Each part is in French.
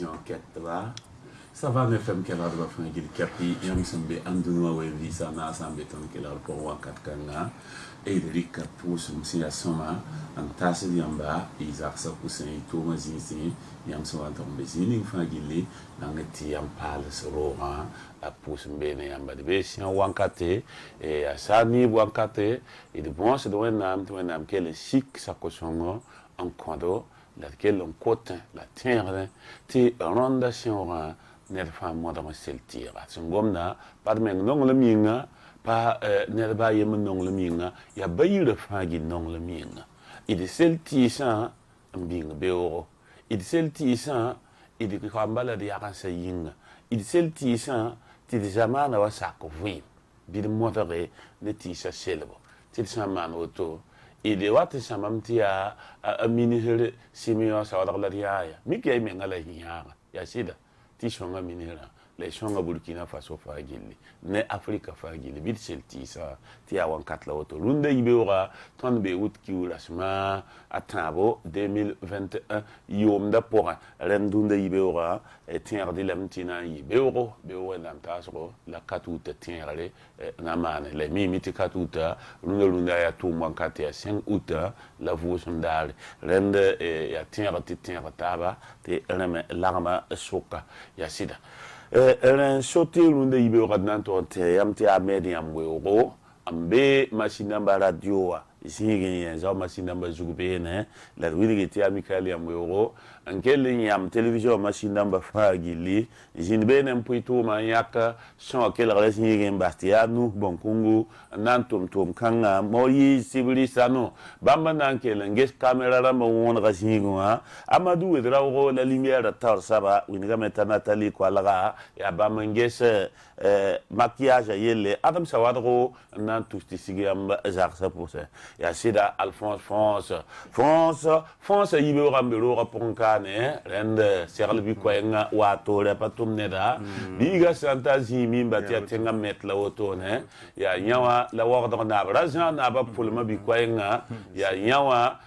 télévision ketba Savane FM kelar ba fangil kapi yam sambe andunwa we visa na sambe ton kelar pour wakat kanga et de rika pousse msia soma antase diamba Isaac sa kusen toma zinzi yam so antombe zini fangili nangeti yam palace rora a pousse mbene yamba de besian wankate et asani wankate et de bon c'est de wenam kele chic sa kosongo en kondo laquelle on côte la terre ti ronda siora ne fa moda ma seltira sungomna par men non le minga pa ne ba yem non le minga ya bayire fa gi non le minga il selti sa mbinga beoro il selti sa il di kambala di yakansa yinga il selti sa ti di zamana wa sakovwi bi de modere ne ti sa selbo ti zamana auto il est wat samamtia a ministre simio sa wala ya mi ke me ngala hiara ya sida ti shonga minira le shonga Burkina Faso fa gilli ne Afrika fa gilli bit selti sa ti awan katla auto lunde ibora ton be wut ki urasma atabo 2021 yom da pora rendunde ibora et tiens de lamtina ibero bewo lantasro la katuta tienre na mane le mimiti katuta lunde ya tu mankate ya 5 août la vosundale rende ya tienre taba te reme larma soka ya sida un sauté lunde ibero nanto te yamti amedi amwero ambe machine radio isingi yenza machine zugubene la wiligi amikali amwero ankele nyam television machine fagili jinbene mpuito mayaka son kele resingi bastianu bonkungu nantom tom kanga moyi civilisano bamba nankele nges camera la mo won rasingo amadou edrawo la lumière tar saba winiga meta Nathalie kwalaga ya bamanges maquillage yele adam sawadro nan tusti sigam zarsa pour ça ya sida Alphonse France yibe rambelo raponkane rende serle ko nga wato le patum neda biga santa zimi mbati tenga metla woto ne ya nyawa la wordre na brajan na ba pulma bi ko nga ya nyawa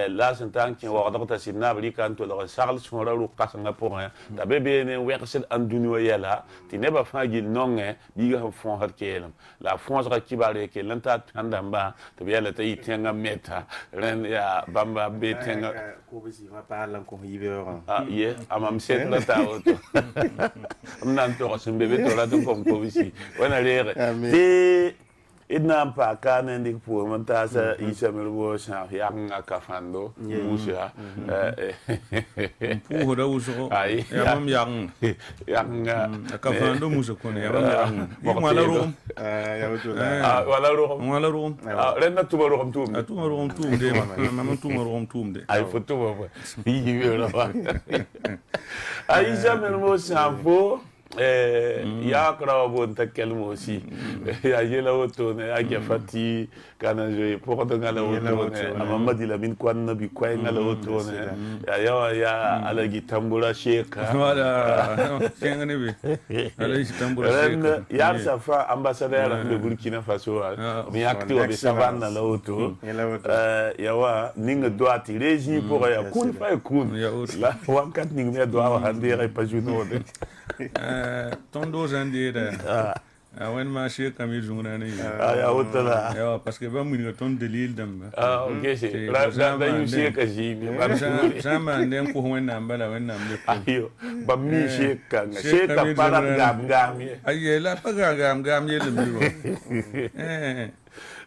la santan ki wordre ta sinna bri kan to le charles sora lu kasanga pour ta bebe ne werset andunu yela ti ne ba fagi nonge biga fon har kelam la France ra kibare ke lanta tandamba to yela ta tenga meta ren ya bamba be tenga ko bisi ma parla ko yibero ye amam set la ta auto nan to so bebe to la to ko bisi wana lere ti idna pa kana ndik pour montasa isa melbo sa ya ngakafando musa pour da uso ya mam yang akafando musa ko ya mam yang wala rum ya wala rum renna tuba rum tum de mam tum de ay foto ba yi yo ba ay isa melbo sa fo ya kra bon ta kelmo aussi ya yela auto ne ya fati kana je pour de ngala auto ne amama di la min kwan bi kwai ngala auto ne ya ala gi tambura sheka wala ngene bi ala gi tambura sheka ya safa ambassadeur de Burkina Faso mi acteur de savane la auto ya wa ninga doati régi pour ya kun fa kun la wankat ninga doa handere pa juno de ton dos andira wen ma che kami jungna ni ya wotala ya parce que ba mu ni ton delil dam ok c'est da yu che ka ji ba sama ndem ko wen bala wen nam le ayo ba mi che ka para gam aye la pa gam ye le mi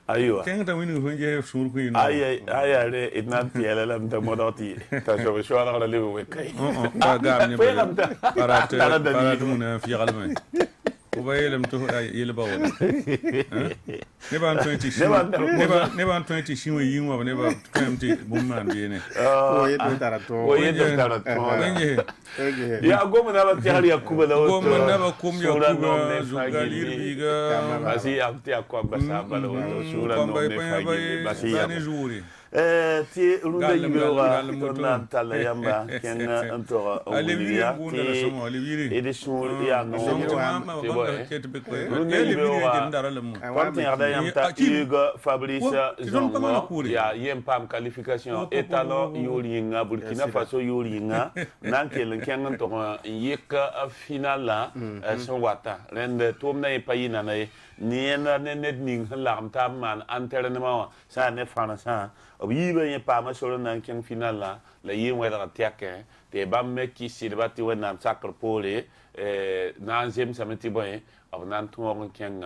ayo kenga ta winu honje sur ku ino ay re idna tiele lam ta modoti ta so shwara la lewe we kai gam ni para mun fi galma وبايلم تو يلي باو نبان 20 نبان 20 شنو ييمو نبان كمتي بومان بيني o yeddo ya gomo na ba tiari yakuba la gomo na ba kum yakuba zugalir biga basi yakti akwa basa bala sura no ne fagi basi ya ti runda yibera nan tala yamba ken anto aliviya ede sun ya no ti boy runda yibera comme yarda yamta Hugo Fabrice Zongo ya yempam qualification etalo yoringa Burkina Faso yoringa nan kelen ken anto yeka final la son wata rende tomna e payina na niena net ning lam tam man entraînement ça ne français obibe ye pa ma solo nan ken final la yin wala tiake te bam me ki silbati wenam sakr pole nan jem sameti boy of nan to ken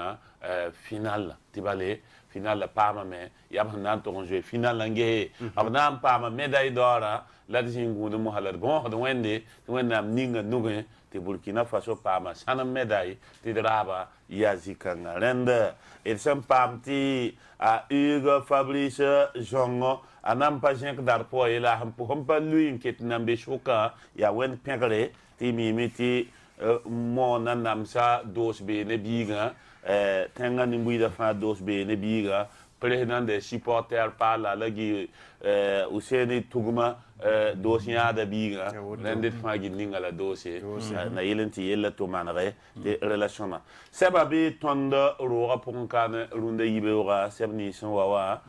final tibale final pa ma me yam nan to jouer final nge of nan pa ma médaille d'or la dingu de mo halar bon de wende wenam ninga nuge te Burkina Faso pa ma sana médaille te draba yazika rende et sem pamti a Hugo Fabrice Zongo anam pa jenk dar po ila hampa lui ket nambe shoka ya wen pengre ti mimiti mo nanam sa dos be ne biga tenga ni muida fa dos be ne biga président des supporters par la lagi Ouseni Tuguma dossier da biga rendet fagi ninga la dossier na yelenti yella to manare de relation ma sababi tonda roga ponkane runda yibeura sebni son wawa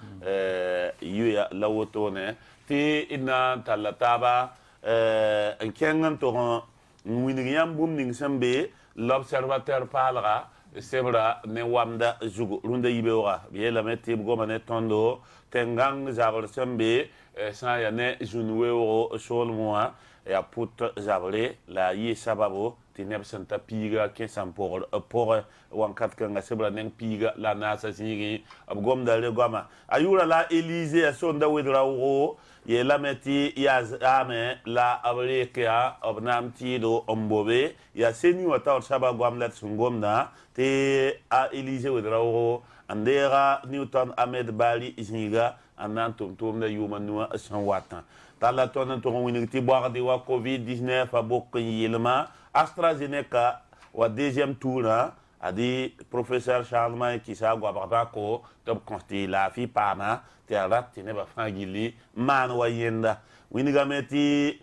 yuya lawotone ti ina talataba en kengan to winigam bum ning sambe l'observateur parlera sebra ne wamda zugo runda yibeura biela metti goma ne tondo tengang zabar sambe sa ya ne junwe o sol mois ya put zabale la yi sababo tineb santa piga ke sampor pour wankat kanga sebra nen piga la nasa singi abgom dale goma ayura la Élysée sonda wedrawo ye la meti ya ame la abreka obnam tido ombobe ya senu ata saba gwamlet sungomna te a Élysée wedrawo andera Newton Ahmed Bali isniga anan tum na yuma nuwa san watan tala ton to winiti boire de wa covid-19 a bokk yelma AstraZeneca wa deuxième tour a dit professeur Charlemagne qui sa gwa ko top consti la fi pana te rat ne ba fangili man wa yenda winiga meti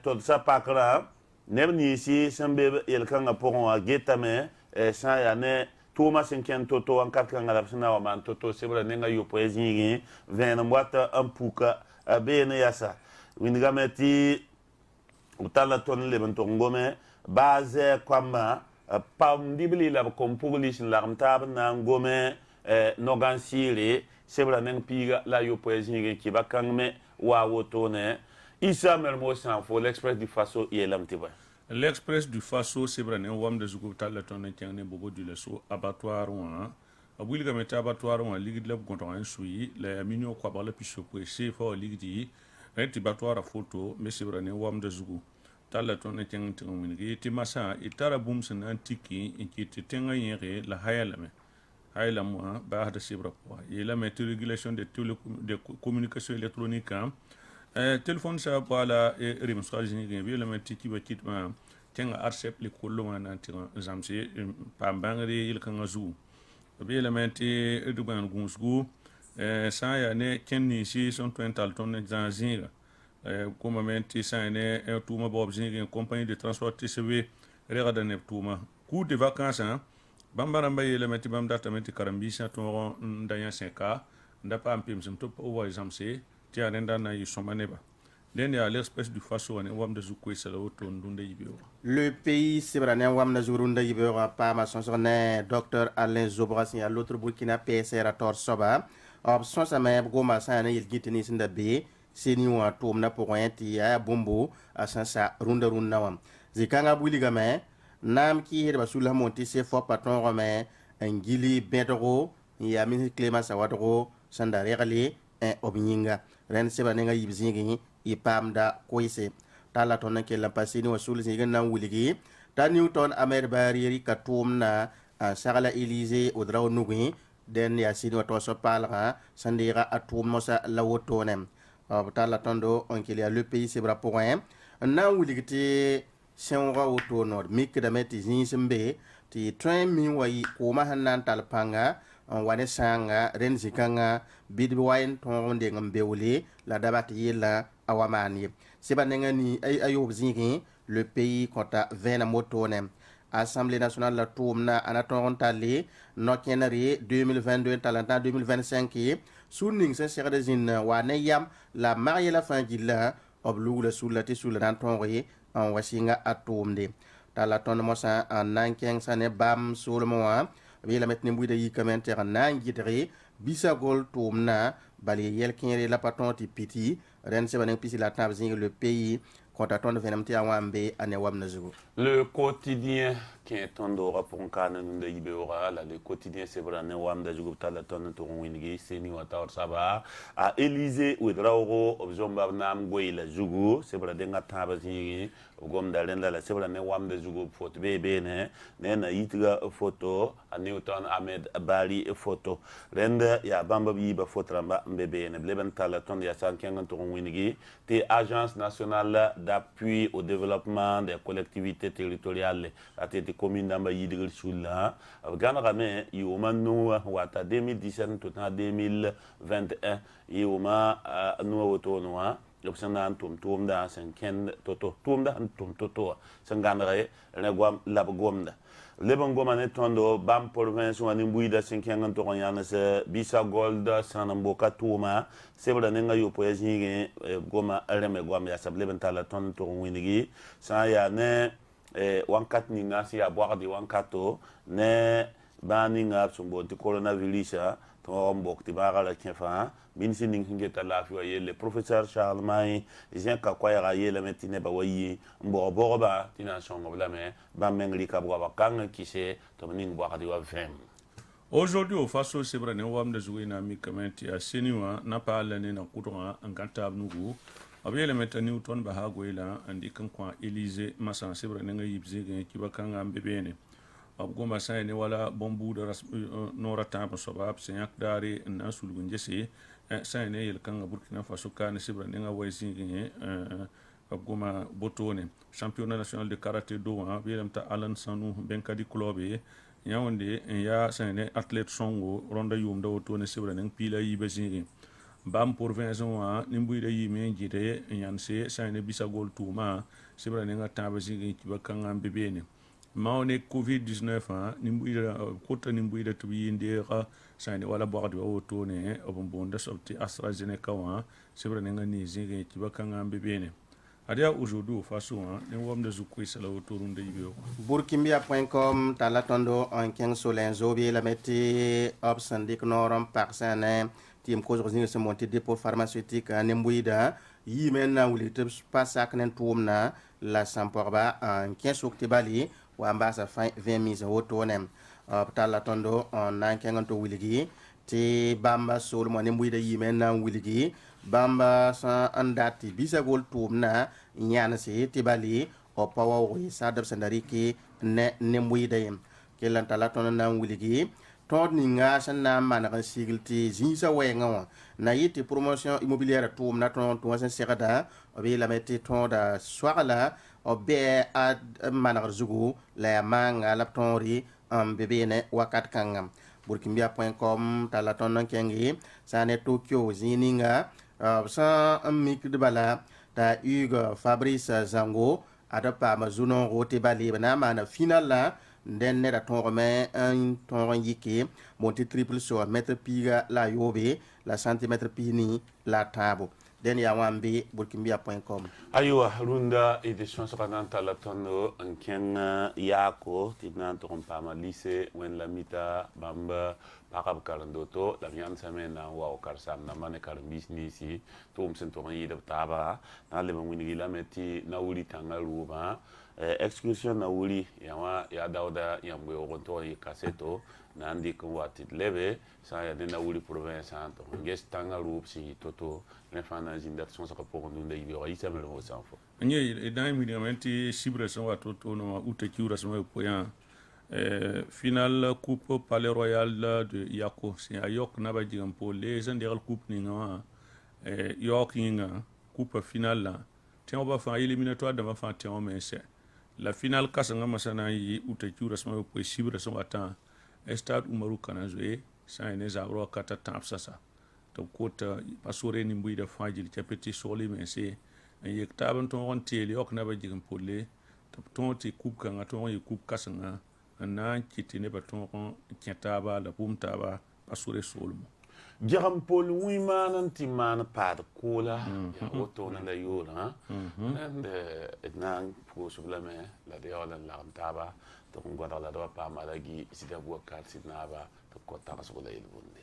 to sa pakra nebni si sambe el kanga pour a getame sa ya ne Thomas Nken Toto en 4 ans à la fin man Toto c'est vrai nenga yo poésie vient boîte un pouka bene yasa winga meti utala ton le bento ngome base kwamba pam dibli la composition la mtab na ngome nogan sire c'est vrai neng piga la yo poésie qui va kangme wa wotone isa mermo san fo l'express du faso yelamtiba L'Express du Faso, c'est vrai, on va me dire que le ton est un bobo du lesso abattoir ou un. A Willy Gameta abattoir ou un ligue de la contre un souillé, la mignon quoi par le pichot, c'est fort ligue dit, un abattoir à photo, mais c'est vrai, on va me dire que le ton est un terminé. Et massa, et taraboum, c'est un antique, et qui était un yéré, la haïlame. Haïlame, bah, de ses bras. Et la méthode de régulation de communication électronique, téléphone ça pas la rimstra général bien le métier qui va quitter tiens arcep les colons en antiran zamse pas bangri il kan azou bien le métier de ban gonsgo ça ya ne kenni si son tointal ton zanzira comme métier ça ne tout ma bob général compagnie de transport TCV regarde ne tout ma coup de vacances hein bambaramba le métier bam data métier karambisa ton ndanya 5k ndapa ampim zum top over zamse tia renda na yisomaneba den ya l'espèce du faso ne wam de zukwe sala woto ndunde yibewa le pays sebrane wam na zurunda yibewa pa ma son ne docteur Alain Zobras ya l'autre Burkina PCR à tor soba option sa me goma sa ne il gitini sinda be seni wa tom na pour ti ya bombo a sansa runda runda wam zikanga buliga me nam ki heba sula monti se fo patron rome ngili bedro ya min Clément Sawadro sanda regali obinyinga ren seba nenga yibzingi ipamda koise tala ton ke la pasini wasul zinga na wuligi ta Newton Ahmed Bali katum na sagala Élysée odraw nugi den ya sini wato so palra sandira atum mosa lawotonem tala tondo on ke le pays sebra point na wuligi te senra woto nord mik da meti zin sembe ti train mi wayi ko ma hanan talpanga en wane sanga ren zikanga bid wain ton de ngambewle la dabat yela awamani seba nengani ayob zingi le pays kota 20 motone Assemblée nationale la tourna anaton tali nokenari 2022 talanta 2025 sunning sen sere zin wane yam la marié la fin gilla oblu la soulati sous la tonri en wasinga atomde talaton mosa en nankeng sane bam solmoa bi la metni mbuide yi commentaire nangidri bisagol tomna bali yelkinre la patenti piti ren se banen pisi la tabzing le pays le quotidien qui est en dehors pour un canne de Ibeora, le quotidien c'est vrai, Wam de Jugupta, la tonne de Wingi, Seni Wataor Saba, à Élysée ou Drauro, Obzombabnam, Gouy, la Jugu, c'est vrai, Denga Tabazi, Gom d'Alenda, la c'est vrai, Wam de Jugup, photo bébé, Nena Yitga photo, à Newton Ahmed Bali photo, Renda, ya Bamba Biba photo, bébé, Blebenta, la tonne de Yasan Kengan Wingi, T Agence nationale d'appui au développement des collectivités territoriales, la tête commune d'Amba Yidril Soula, Ganrame, Yomano, Wata 2017, tout en 2021, Yoma, Noua Tonoa, l'observant Tom dans 5 Toto, Tom dans Tom Toto, Sangandre, Legwam Labgomda. Lebangomane tondo bam province wani mbuida 5 toronyan se bisa gold sanamboka tuma sebra nenga yo poesingi goma reme gwam ya sableben tala ton to winigi sa ya ne wankat ninga si ya boardi wankato ne baninga sumbo ti coronavirus to mbok ti bagala kefa min sining ngeta la fi waye le professeur Charles May jean ka kwaya ye la metine ba wayi mbo boba tina songo blame ba mengli ka bwa kang kise to ning bwa di wa vem. Aujourd'hui au faso sebrane wam de jouina mi kamenti a seniwa na pa lene na kutonga anganta abnugu abele metani uton ba hagoila andi kan kwa Élysée masan sebrane nga yibzege kibakanga mbebene abgoma sayne wala bombu de nora tampa sobab senyak dari na sulgun jesi sayne yel kanga Burkina Faso kan sebrane nga waysinge abgoma botone championnat national de karaté do bilemta Alan Sanu benkadi club yawande ya sayne athlète songo ronda yumda wotone sebrane pila yibesinge bam province wa nimbuida yime jite yanse sayne bisagol tuma sebrane nga tabasinge kibakanga mbebene maone covid-19 nimbuida kota nimbuida tubiyindera sayne wala boardi wa wotone obombonda sobti AstraZeneca wa sebrane nga nizige kibakanga mbebene adia aujourd'hui façon ne wam de zukui sala autour de yibe burkimbia.com talatondo en 15 solen zobi la metti obsandik norom parsane tim ko zini se monti dépôt pharmaceutique ne mbuida yimen na wuli te pasak nen tuumna la samporba en 15 octobre wa ambasa 20 mise wotonem talatondo en nankenganto wiligi ti bamba sol mo ne mbuida yimen na wiligi bamba sa andati bisa gol tumna nyana se tibali o pawawi sadab sandariki ne mbuida yem kelan talaton na wiligi tod ni nga sanna man kan sigilti zinsa wenga na yiti promotion immobilière tumna ton san sekada o be la metti ton da swala o be ad manar zugu la manga la tonri am bebene wakat kangam burkimbia.com talaton nan kengi sane Tokyo zininga sa mik de bala ta Hugo Fabrice Zango adapa mazuno rote bali bana mana final la den ne da tonrome un tonron yiki monti triple sur mètre piga la yobe la centimètre pini la tabo den ya wambi burkimbia.com aywa runda edition sakanta la tondo anken yako tinan trompa ma lycée wen la mita bamba pakab karandoto la viande semaine na wa karsam na mane kar business tum sento yi da taba na le mangini la meti na wuli tangaru ba excursion na wuli ya dauda ya mwe ogonto yi kaseto na andi ko watit lebe sa ya na wuli province anto nges tangaru si toto ne fana jinda son sa ko ndunda yi wa isa melo sanfo nye dan mi menti sibre son wa toto no ute kiura so po ya final coupe palais royal de Yako c'est à York na ba digam pour les gens coupe ni nga York inga coupe finale là tiens on va faire éliminatoire de va faire tiens mais c'est la finale kasanga masana yi ute kiura so po sibre so ata stade Umaru Kanazwe sai ne za ro ka ta tapsa sa to ko ta pasore ni mbuida fajil cha petit soli men se yek taban ton on teli ok na ba jigin polle to ton ti kub kan to on kub kasanga na kiti ne ba ton on kyataba la bumtaba pasore solmo Jam Paul Wiman and Timan Pad Cola, Otto and the Yola, and the Nang Pusubame, La Deola and Lantaba, the Guadalajara Pamalagi, Sida Workats in Nava, the Cotas of the Bunde.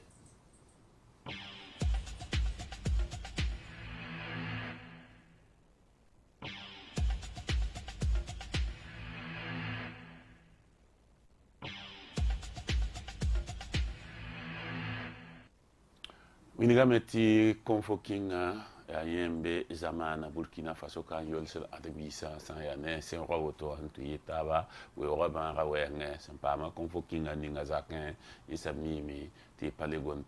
Minigameti convoquinga ya yembe zamana Burkina Faso kan yolsel adbisa san ya ne sen rawoto antu yitaba we roban rawenge sen pama convoquinga ninga zakin isamimi ti paligon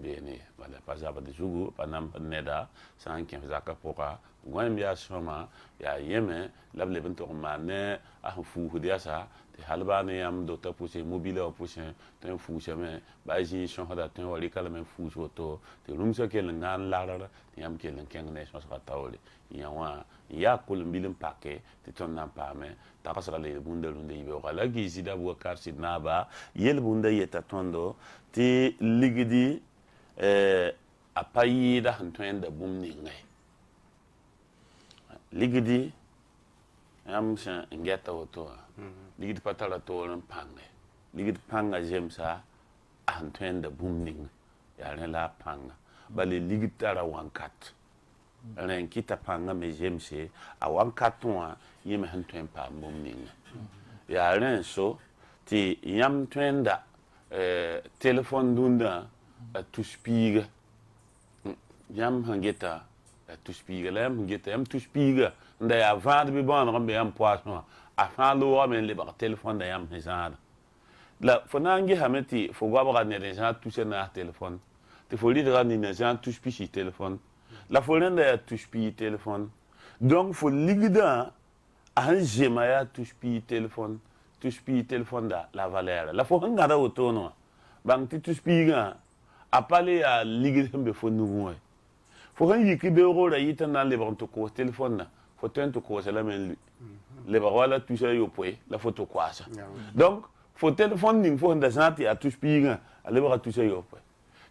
bene wala pasaba de jugu panam neda san kin zaka poka ngwan biya soma ya yeme lable bento mane a fu hudiasa te halbane yam do ta pousser mobile au pousser ten fu chame ba ji son hada ten wali kala men fu joto te rumsa kel ngan lara yam kel ken ne so sa tawle yawa ya kul mbilim pake te ton na pame ta kasra le bunda lunde ibe wala gi zida bu kar sidnaba yel bunda yeta tondo ti ligidi a payida hantwenda bumni ngai ligidi am sa ngeta oto ligidi patala to ran pange ligidi panga jemsa hantwenda bumni ya la panga bale ligidi tara wankat ren kita panga me jemse a wankat wa yeme hantwen pa bumni ya ren so ti yam twenda telephone dunda tu spiega yam hangeta tu spiega lem hangeta yam tu spiega nda ya vand bi bon rambe yam poisson a fa lo men le ba telephone da yam hezada la fonangi hameti fo gwa ba ne déjà tu se na telephone te fo li dra ni na jan tu spichi telephone la fo lenda ya tu spichi telephone donc fo ligida a jema ya tu spichi telephone tu spichi telephone da la valeur la fo hanga da otono bang ti tu spiga a pale a ligida mbe fo nuwo fo han yiki be ro da yita na le bon to ko telephone na fo tento ko sala men le ba wala tu sa yo poe la photo kwasa donc fo téléphone ning fo nda santi a tu spiga a le ba tu sa yo poe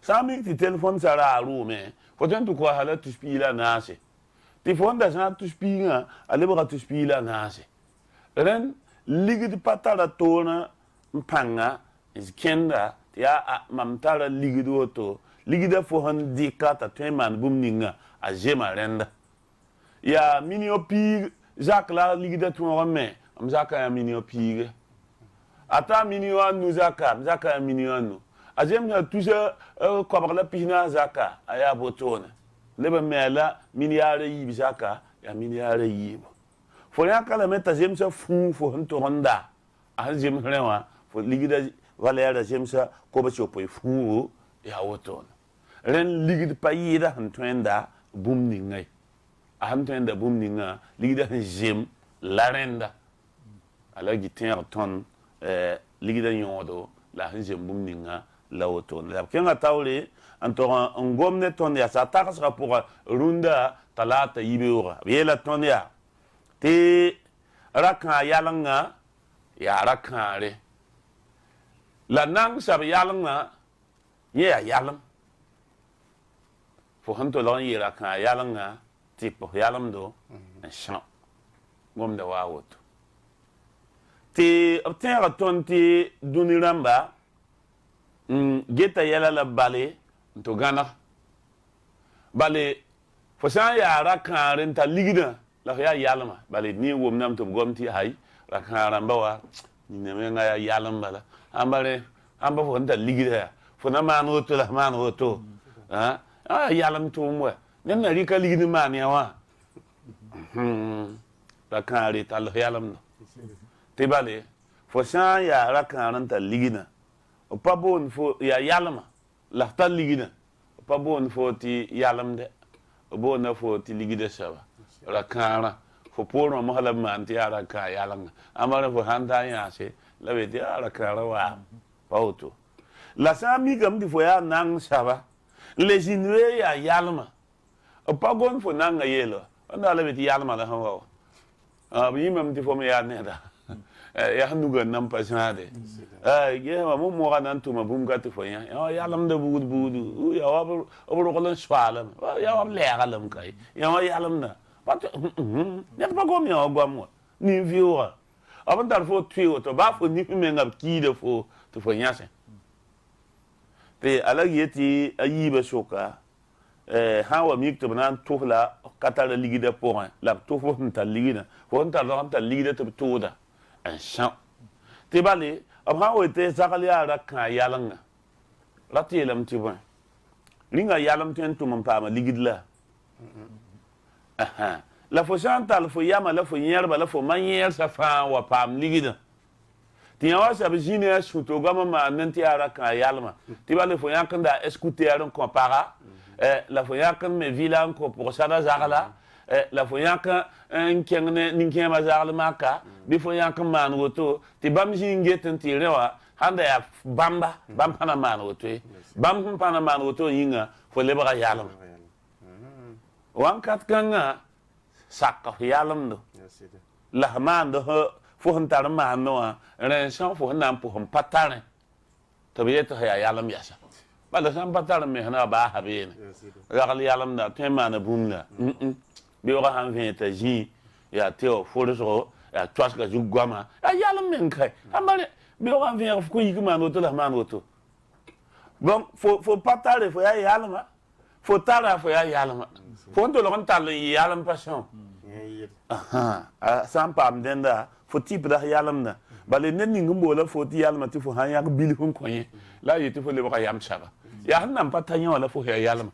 sa mi ti téléphone sara a ru me fo tento ko hala tu spila na se ti fo nda santi tu spiga a le ba tu spila na se ren ligida patala tona mpanga is kenda ya mamtara ligido to ligida fo han dikata teman bumninga a jema renda ya miniopi Jacques la ligida to rome am zaka ya miniopi ata minio anu zaka ya minio anu a jemna tuja ko bagla pina zaka aya botona leba mela miniare yi zaka ya miniare yi fo ya kala meta jemsa fu fo han to ronda a jem rewa fo ligida valera jemsa ko ba chopo fu ya woton ren ligid payida hantwenda bumni ngai hantwenda bumni nga ligida jem larenda ala gitin ton ligida yodo la jem bumni nga la woton la kenga tawle antora ngomne ton ya sa takasra pour runda talata yibeura yela ton ya te raka yalanga ya rakare la nang sab yalanga ye yalam fo hanto la yira ka yalanga tipo yalam do shan gom da wawot ti obtenir ton ti duniramba geta yala la bale to gana bale fo san ya raka renta ligida la ya yalama bale ni wom nam to gom ti hay raka ramba wa ni ne nga ya yalam bala ambare amba fo nda ligida fo na manu to la manu to yalam to mo nan na rika ligida man ya wa la kare tal yalam te bale fo san ya rakaran ta ligida o pa bon fo ya yalama la ta ligida o pa bon fo ti yalam de o bon na fo ti ligida saba rakara fo poro mo hala man ti ara ka yalam amara fo handa ya se la be ti ara kara wa pauto la sami gam di fo ya nang saba les inwe ya yalma pa gon fo nang yelo anda la beti yalma la hawo bi mam di fo me ya ne da ya hanu ga nam pa jade ye ma mo ga nan tuma bum ga to fo ya yalam da budu ya wa ro ko lan swala ya wa le ga lam kai ya wa yalam na pa ne pa gom ya gom ni viwa avant dar fo tuyo to ba fo ni me ngab ki de fo to fo nyase te ala yeti ayiba soka ha wa mi to nan to la katala ligida point la to fo nta ligida fo nta ligida to da en champ te bale ha wa te zakali ara kan yalanga la te lam ti bon linga yalam ten to man pa ma ligidla aha la fo chantal fo yama la fo yerba la fo manier sa fa wa pam ligida ti wa sa bjine shuto gama ma nanti ara kan yalma ti bale fo yakanda escouter on compara la fo yakan me vilan ko pour ça da zagala la fo yakan en kengne ninke ma zagal maka bi fo yakan man woto ti bam jinge tanti rewa handa ya bam pana man woto bam pana man woto yinga fo lebra yalma wan kat kanga sakka yalam do la man do fo hantar man no ren san fo nan po hon patane to be to ya yalam yasa bala san patane me na ba habene ragal yalam da tema na bumla be wa han vient ta ji ya teo fo so ya twas ga jugama ya yalam men kai amale be wa vient ko yigma no to la man woto bon fo patale fo ya yalama fo tala fo ya yalama fo ndo lo tal yalam passion san pam denda fo type da yalam na bale nen ni ngumbo la fo ti yalam ti fo han yak bil hun koye la yiti fo le ba yam chaba ya han nam patanya wala fo ya yalam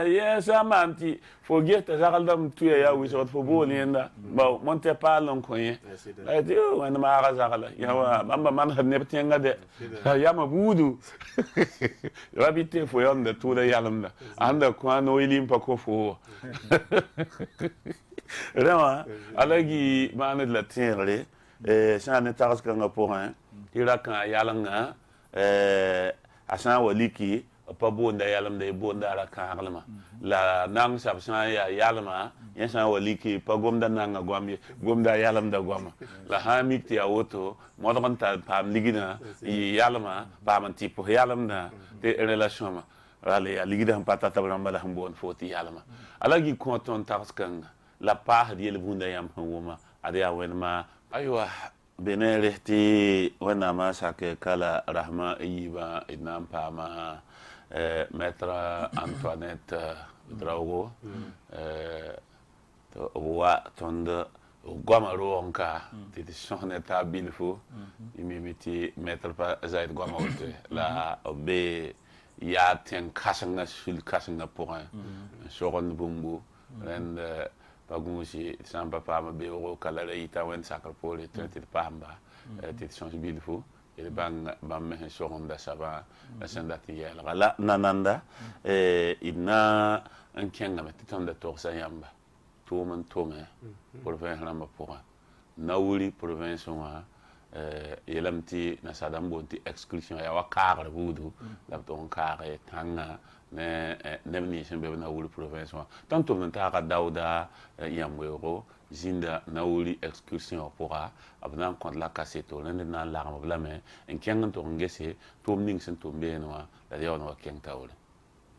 yes amanti fo geta zakaldam tu ya wi so fo bo lenda ba monte pa lon koye la ti o wan ma ga zakala ya wa bamba man had ne tenga de ya ma budu rabite fo yonda tu da yalam na anda ko no ilim pa ko fo Rema, alagi mane la tienre, sane taras kanga porin, tira kan yalanga, asan waliki, pa bonda yalam de bonda la karlama. La nang sab san ya yalama, yan waliki, pa gomda nanga gwami, gomda yalam da gwama. La hamik ti auto, modran ta pam ligina, yalama, pam tipo yalam na, te relation ma. Rale ya ligida patata bramba la hambon foti yalama. Alagi konton taras kanga. La part di bunda yam huma adia wenma aywa benere ti wenama sake kala rahma yiba idnam pama maître Antoinette Drago to wa tonde goma ronka ti soneta bilfo imimiti maître pa zaid goma wote la be ya ten kasanga sul kasanga pour un soron bumbu and pagunsi samba pama be ro kala ita wen sakar pole tete pamba tete change bilfo ele bang me soron da saba la sandati yela la nananda ina un kenga met tonda torsa yamba to man tonga pour faire lamba pour nauli province wa yelamti na sadam bonti exclusion ya wakara budu la ton kare tanga ne nemni sembe na wuli province wa tanto nta ka dauda yamwero zinda na wuli exclusion pour abna contre la caseto lende na la blame en kengan to ngese to mning sen to benwa la yo no kentawle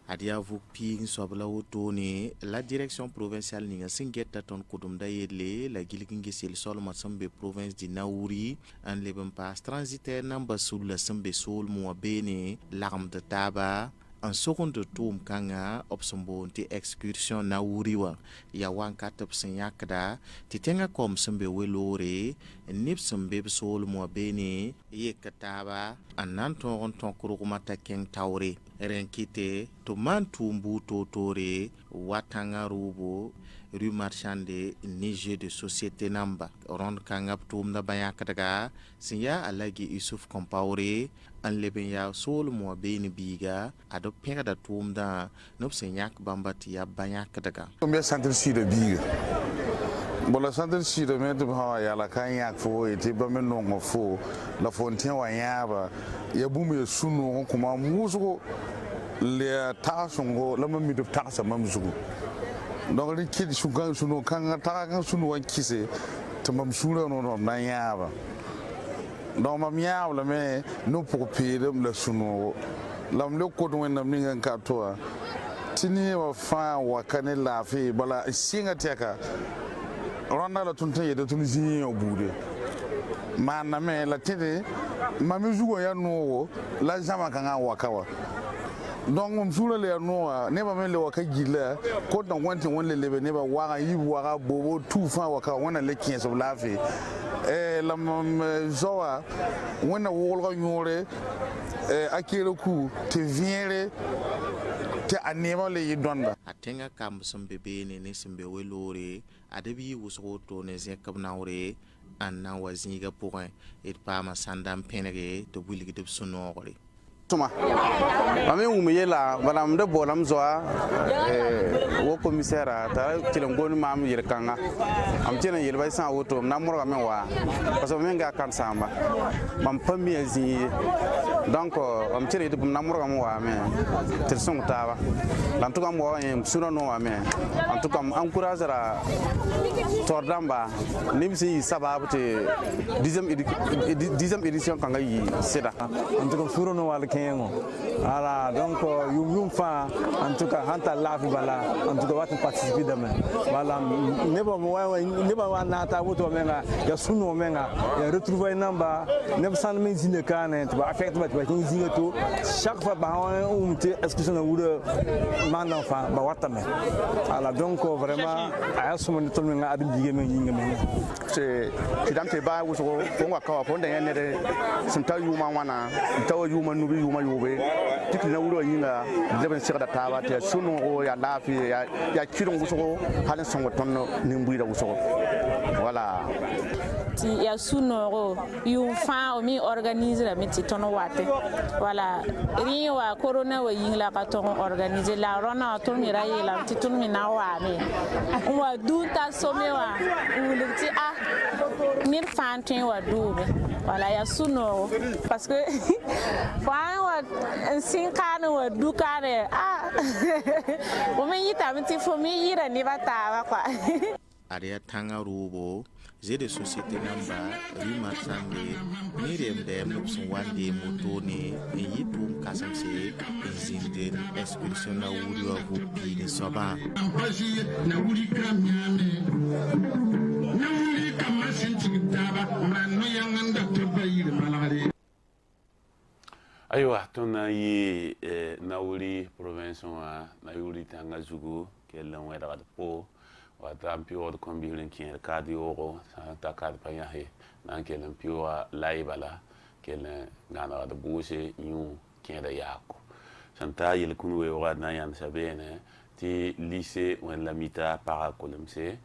adia vuk ping sobla wotoni la direction provinciale ninga singeta ton kudum dayele la gilgingi sil sol masambe province di Naouri an lebem pas transitaire namba sul la sambe sol mo bene l'arme de taba en seconde toum kanga opsombo ti excursion Naouri wa ya wan katop senyakda ti tenga kom sambe welore nip sambe sol mo bene yekataba anan ton kuru mata keng tawre renkite to man tumbu totore watanga rubo rue marchande Niger de société namba ron kangap tum da bayakadaga sinya alagi Yusuf Compaoré an leben ya sol mo beni biga ado pega da tum da nop senyak bambati ya bayakadaga combien centre ci de biga bola santel shi de met ha ya la kan yak fo e te ba men no fo la fontaine wa yaba ya bu me sunu kuma musugo le ta sungo la mami de ta sa mam sugo donc ri kid sugan sunu kan ta kan sunu wan kise to mam sunu no na yaba donc mam yaba la me no pour pire le sunu lam le ko do nam ninga ka to tini wa fa wa kanela fi bala singa teka ronda la tunte yede tunisi obude mana me la tede mami zugo ya no la jama kan wakawa donc mum sura le no ne ba me le waka gila ko dan wantin won le lebe ne ba waka yibu waka bobo tu fa waka wona le kien so la fi la mum zoa wona wolo nyore akere ku te viere te anema le yidonda atenga kam sombe be ne simbe welore adabi wuso to ne zekab nawre anna wazinga point et pa ma sandam penege to buligi de sonore tuma ame umiyela balam de bolam zoa wo commissaire ta tilen goni mam yir kanga am tilen yir bay san woto na moro men wa parce que men ga kan samba mam pami azi donc am tilen de na moro men wa men tir son tawa en tout cas mo en suno no wa men en tout cas encouragera tordamba nimsi sababu te 10e édition kanga yi seda en tout cas suno no wa voilà donc yum fa en tout cas hanta lafi bala en tout cas wat participer demain voilà ne ba na ta woto menga ya sunu menga ya retrouver namba ne ba san men zine kanen to affect ba zine to chaque fois ba on te excuse na wude mandan fa ba watame voilà donc vraiment ay sumo ni tolmi nga adim jige men yinga men c'est tidamte ba wuso ko ngwa ka ko ndenge ne de sunta yuma wana taw yuma nubi yuma yobe tikina wuro yinga leben sirda tawa te sunu o ya lafi ya kiron wuso halin songo tonno nimbuira wuso voilà ti ya sunoro yu fa o mi organiser la meti tono wate voilà ri wa corona wa yingla ka ton organiser la rona to mi raye la ti tun mi na wa me wa du ta some wa ulti a mir fantin wa du voilà ya sunoro parce que fa wa sin kana wa du kare o me yita mi ti fo mi yira ni bata wa kwa aria tanga rubo zede société namba rima sange nirem dem nopsun wande motoni yitum kasamse zinde expulsion na wuri wa bupi de soba na wuri kamyane na wuri kamasin tigdaba manno yanganda tobayir malare aywa tona yi na wuri province wa na wuri tanga zugu kelen weda po wata mpio de kombilin kin kadi oro ta kadi pa yahe nan kelen mpio laibala kelen ngana de buse yu kin da yako santa yel kunwe wa na yan sabene ti lycée ou la mita para kolumse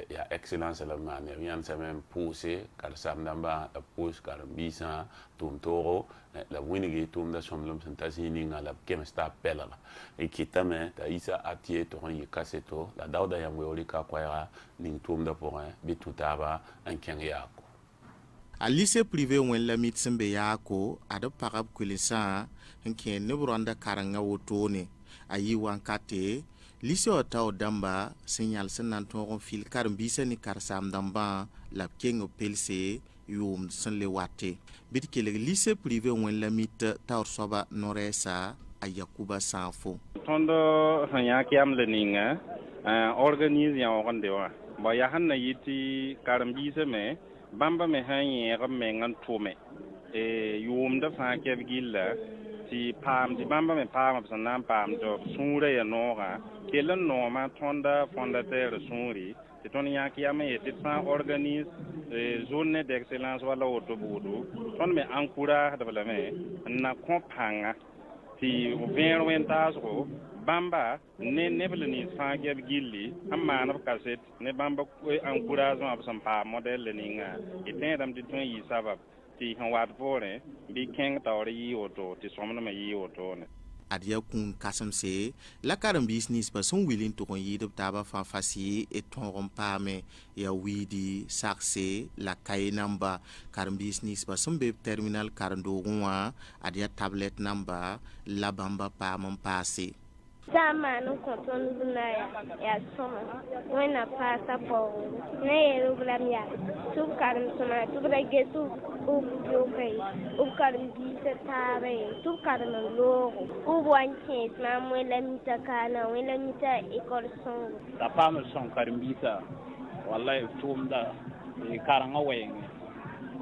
ya excellence la mane yan sa même pousser kar samdamba pousse kar bisa tum toro la winigi tum da somlum santa sini ngala kemsta pelala e kitame ta isa atie to yi kaseto la dauda ya ngwe ka kwaya ning tum da point bitutaba an ken yako a lycée privé wen la mitsembe yako ada parab kulisa nke ne branda karanga wotone ayi wankate lycée otaw damba signal senan ton fil kar mbisa ni kar sam damba la kengo pelse yum sen le watte bitkele lycée privé wen la mit taw soba noresa ayakuba sanfo tondo hanya kiam le ninga organise ya on dewa ba ya hanna yiti kar mbisa me bamba me hanye ga me ngan tume yum da fa ke bigilla ti pam ti bamba me pam sanam pam job sure ya noga kelen no ma tonda fondateur suri ti ton ya ki ame ti san organise zone d'excellence wala auto budu ton me ankura da bala me na kompanga ti vien wentas ko bamba ne bala ni fa ke gilli amma na kaset ne bamba ko encouragement ab sam pa model ni nga itendam ti ton yi sabab ti han wat pore bi keng tawri yi oto ti somna me yi oto ne adia kun kasemse la karambis nis pa son willing to kon yidub taba fa fasi et ton pame ya widi sakse la kay namba karambis nis pa son be terminal karando gwa adia tablet number la bamba pa mon passé Sama no controle do ya soma. Não na passa por. Nem eu blamia. Tu caram soma, tu vai get tu o pay. O caram disse tabe. Tu caram logo. O bom chance, mas mulher mita kana, mulher mita école son. Da fama son caram bisa. Wallahi tumda karanga weng.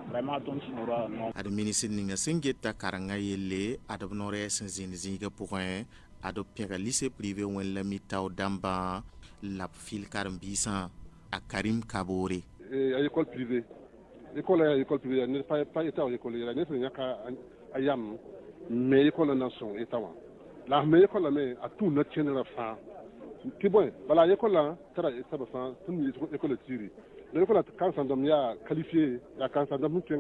Vraiment ton sonora non. Administre ninga singeta karanga yelle adobnore sinzinga point adopter un lycée privé ou un lamitaw damba la fil karambisa à Karim Kabore. École privée. École privée, n'est pas état école, il n'y a qu'à ayam, mais école nation état. La meilleure école mais à tout notre chaîne de fin. Qui bon, voilà école là, ça va faire une école de Syrie. L'école quand ça donne ya qualifié, ya quand ça donne un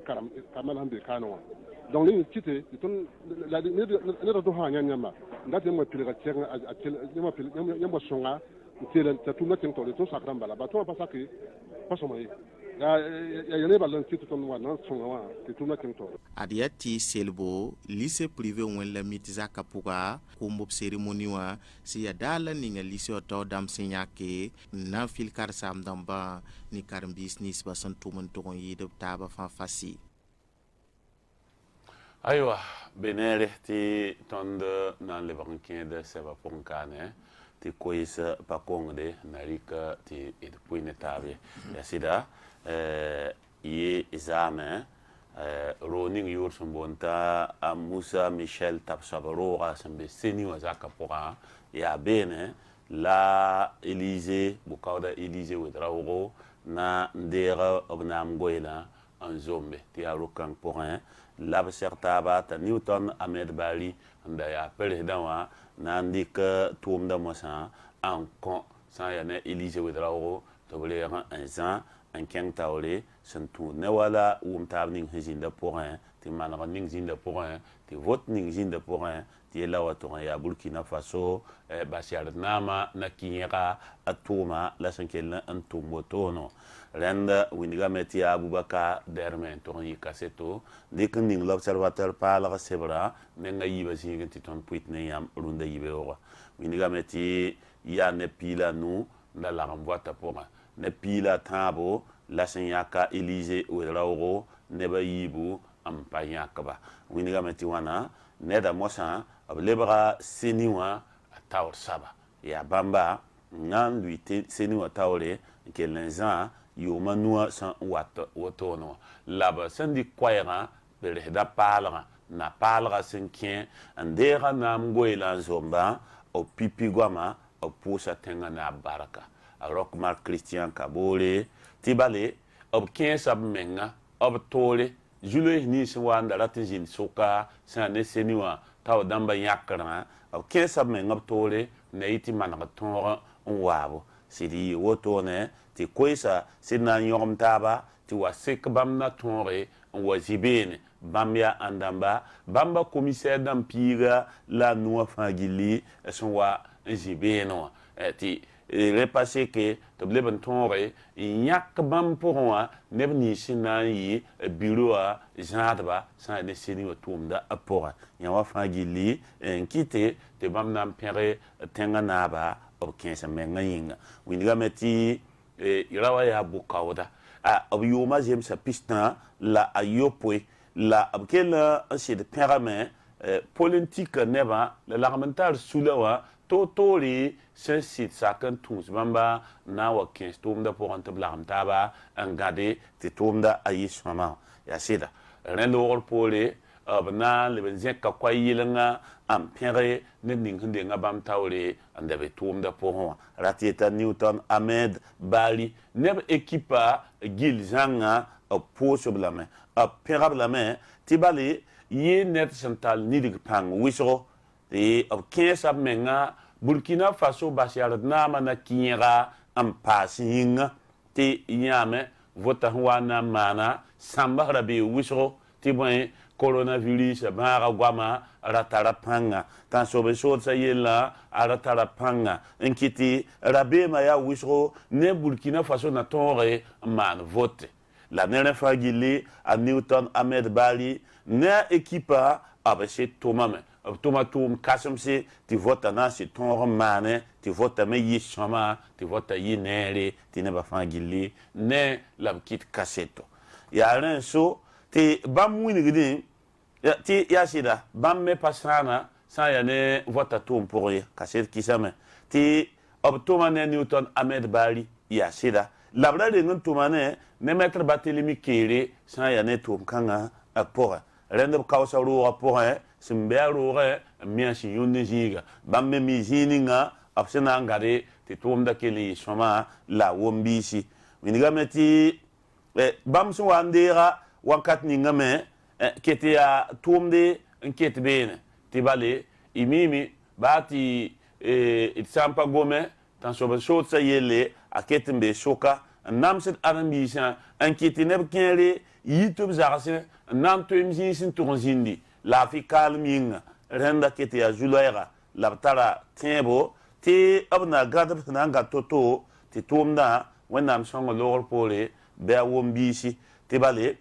kamal hande kano. Donc les titres, la ne doit pas nyama. Ndate mo pile ka tsenga a nyama songa, tele tout na tento to sakramba la. Ba to pas ça que pas so mai. Ya ne ba lan titre ton wa na songa wa, tout na tento. Adiati selbo lycée privé ou la mitiza kapuga kumbo cérémonie wa si ya dala ninga lycée auto dam sinyake na fil kar sam damba ni kar business ba san tumun to yidop taba fa fasi. Aywa benere ti tonde nan le bankin de seba ponkane ti koisa pa kongde narika ti et puine tabe ya sida ye examen roning yor sumbonta a Musa Michel Tapsabarora sembe seni wazaka pora ya bene la Élysée bukauda Élysée wedrauro na ndera obnam goila en zombe ti arukan porin la certaba ta Newton Ahmed Bali nda ya président wa nandi que toumda mosa en con sans ya ne Élysée wedrauro to bele un zan en keng taole sentu ne wala tabning hizinda porin ti manra ning zinda porin ti vote ning zinda porin ti la wato ya Burkina Faso basiar nama na kinyaka atuma la sankel an tumbotono renda windiga meti Abubakar dermen to yi kaseto dik ning l'observateur pala sebra nenga yiba singi ti ton puit ne yam runda yibe o windiga meti ya ne pila nu nda la renvoie poma ne pila tabo la senyaka Élysée ou rauro ne ba yibu am panyaka ba windiga meti wana ne da mosa ablebra seniwa taur saba ya bamba ngan lui seniwa taure ke lenza yo manua san wat wotono laba sandi kwaira bere da palra na palra senkien andera nam goila zomba o pipi gwama o pusa tenga na baraka a rockmar Christian Kabore tibale ob 15 sab menga ob tole julo ni swanda ratin soka san ne seniwa taw damba yakra ob 15 sab menga tole ne iti manaka tonra wabo sidi wotone ti koisa sidna yom taba ti wasik bamna tonre wazibene bambia andamba bamba commissaire d'empire la noa fagili son wa zibeno ti repasser que to bleben tonre yak bam pourwa nebni sinayi bureau a jadba sa ne sini watumda apora ya wa fagili nkite te bamna pere tenganaba ob 15 menga yinga windiga meti irawa ya bukawda ob yoma jem sa pistan la ayopwe la abkela c'est de perame politique neba le l'armentar sulawa totori c'est site sakan tous bamba na wa 15 tumda pour ante blamtaba ngade te tumda ayismama ya sida rendo pole abna le benzek ka kwayilanga am pere ne ning hinde ngabam tawre andebe tumda pour ratieta Newton Ahmed Bali neb ekipa gil zanga a poso blame a perablame tibali ye net central nidig pang wisro te of 15 ab menga Burkina Faso basiar nama na kinyera am pasinga te yame vota wana mana samba rabi wisro ti bon coronavirus ba gwama ratara panga tan so be so sa yela ratara panga enkiti rabe ma ya wisro ne Burkina Faso na tore man vote la nere fagili a Newton Ahmed Bali ne équipa abese tomame tomatum kasumse ti vote na si ton mane ti vote me yi chama ti vote yi nere ti ne ba fagili ne la kit kaseto ya ren so ti bam winigidi ti ya sida bam me pasana sa ya ne vote tum pour ye kaset kisame ti obtoma ne Newton Ahmed Bali ya sida labra de ngun tumane ne mettre Barthélemy Kéré sa ya ne tum kanga pour rende kausa ro pour simbero re miashi yunne jiga bam me mizininga absena ngare ti tum da kele shoma la wombisi winiga meti bam so wandera wakat ni ngame kete ya tumde nkete bene ti bale imimi bati itsampa gome tan so shotsa yele aketembe shoka namset arambisa ankete ne kere yitub zarase nam to imjisin torzindi la fi kalminga renda kete ya julaira la tara tembo ti abna gadab nanga toto ti tumda wenam songo lor pole be wombisi ti bale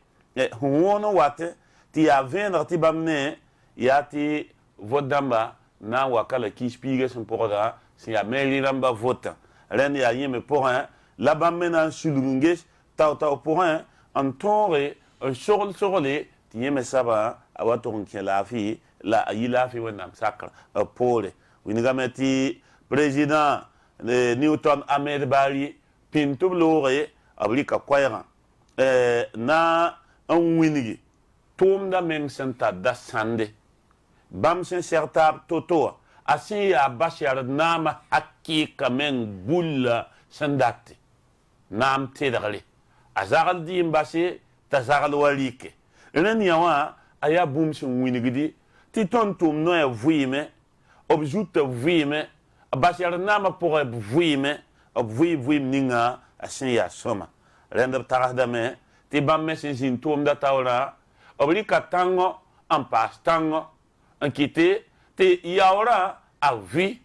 huono wate ti ya vendre ti bamne ya ti vodamba na wakala kispige son porda si ya meri ramba vota ren ya yeme porin la bamme na sulunges taw porin en tore un sorole ti yeme saba awaton ke la fi la yila fi wenam sakra pole winigameti président Newton Ahmed Bali pintu lore ablika kwayra na un winigi tumda men senta da sande bam sen sertab toto asin ya bashar nama hakika men bulla sandate nam tedale azagal di mbase tazagal walike enen yawa aya bum sun winigi ti ton tum no e vuime objuta vuime bashar nama pour vuime vuim ninga asin ya soma renda taradame ti bam mesin sin tumda tawra oblika tango en pas tango en quitter te yaura a vu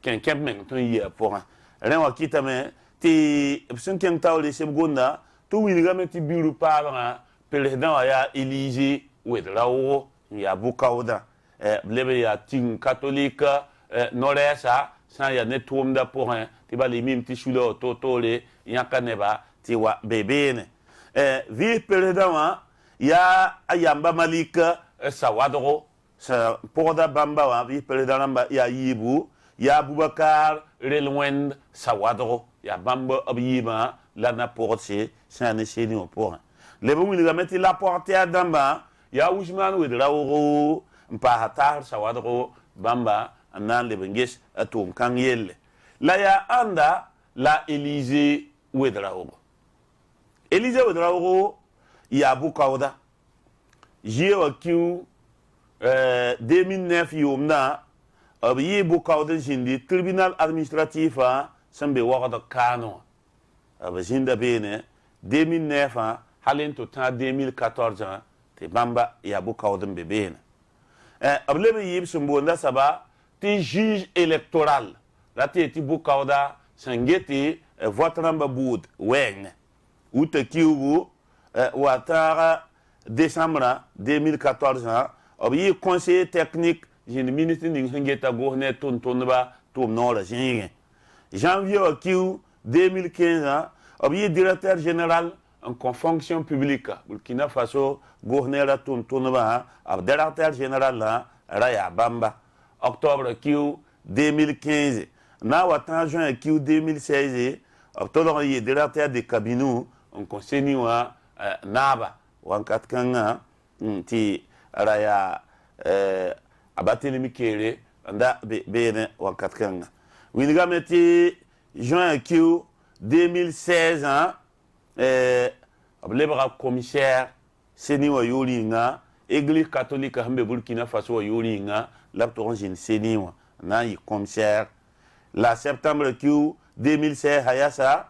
quelqu'un maintenant hier pour rien wa kitame te sun ken tawle sebgonda to winiga meti biru para président ya Élysée wedrawo ya bukauda lebe ya tin catholique noresa sans ya netumda pour rien te ba les mim ti chulo totole yakaneba ti wa bebene vi président ya ayamba malika sawadro sa poda bamba wa vi président ya yibu ya Boubacar relwend sawadro ya bamba abiba la na porte sa ne seni au point le bon il mettre la porte à damba ya Ousmane wedrawo mpa hatar sawadro bamba anan le benges atum kan yelle la ya anda la Élysée wedrawo ya bukauda jewa kiu 2009 yomna abi bukauda jindi tribunal administratif sambe waqada kano abi jinda bene 2009 halin to ta 2014 te bamba ya bukauda bebene ablebe yib sumbonda saba ti juge électoral lati ti bukauda sangeti votramba bud weng uta kiugo watara décembre 2014 obi conseiller technique jeune ministre ning hengeta gohne tonba tom nora jinge janvier kiu 2015 obi directeur général en fonction publique Burkina Faso gohne la tonba ab directeur général la raya bamba octobre kiu 2015 na watan juin kiu 2016 octobre yi directeur de cabinet on conseille wa naba wankat kanga ti raya Barthélemy Kéré nda bene wankat kanga winiga meti juin Q 2016 ablebra commissaire seni wa yolinga église catholique hambe Burkina Faso wa yolinga laptoron jin seni wa na yi commissaire la septembre Q 2016 hayasa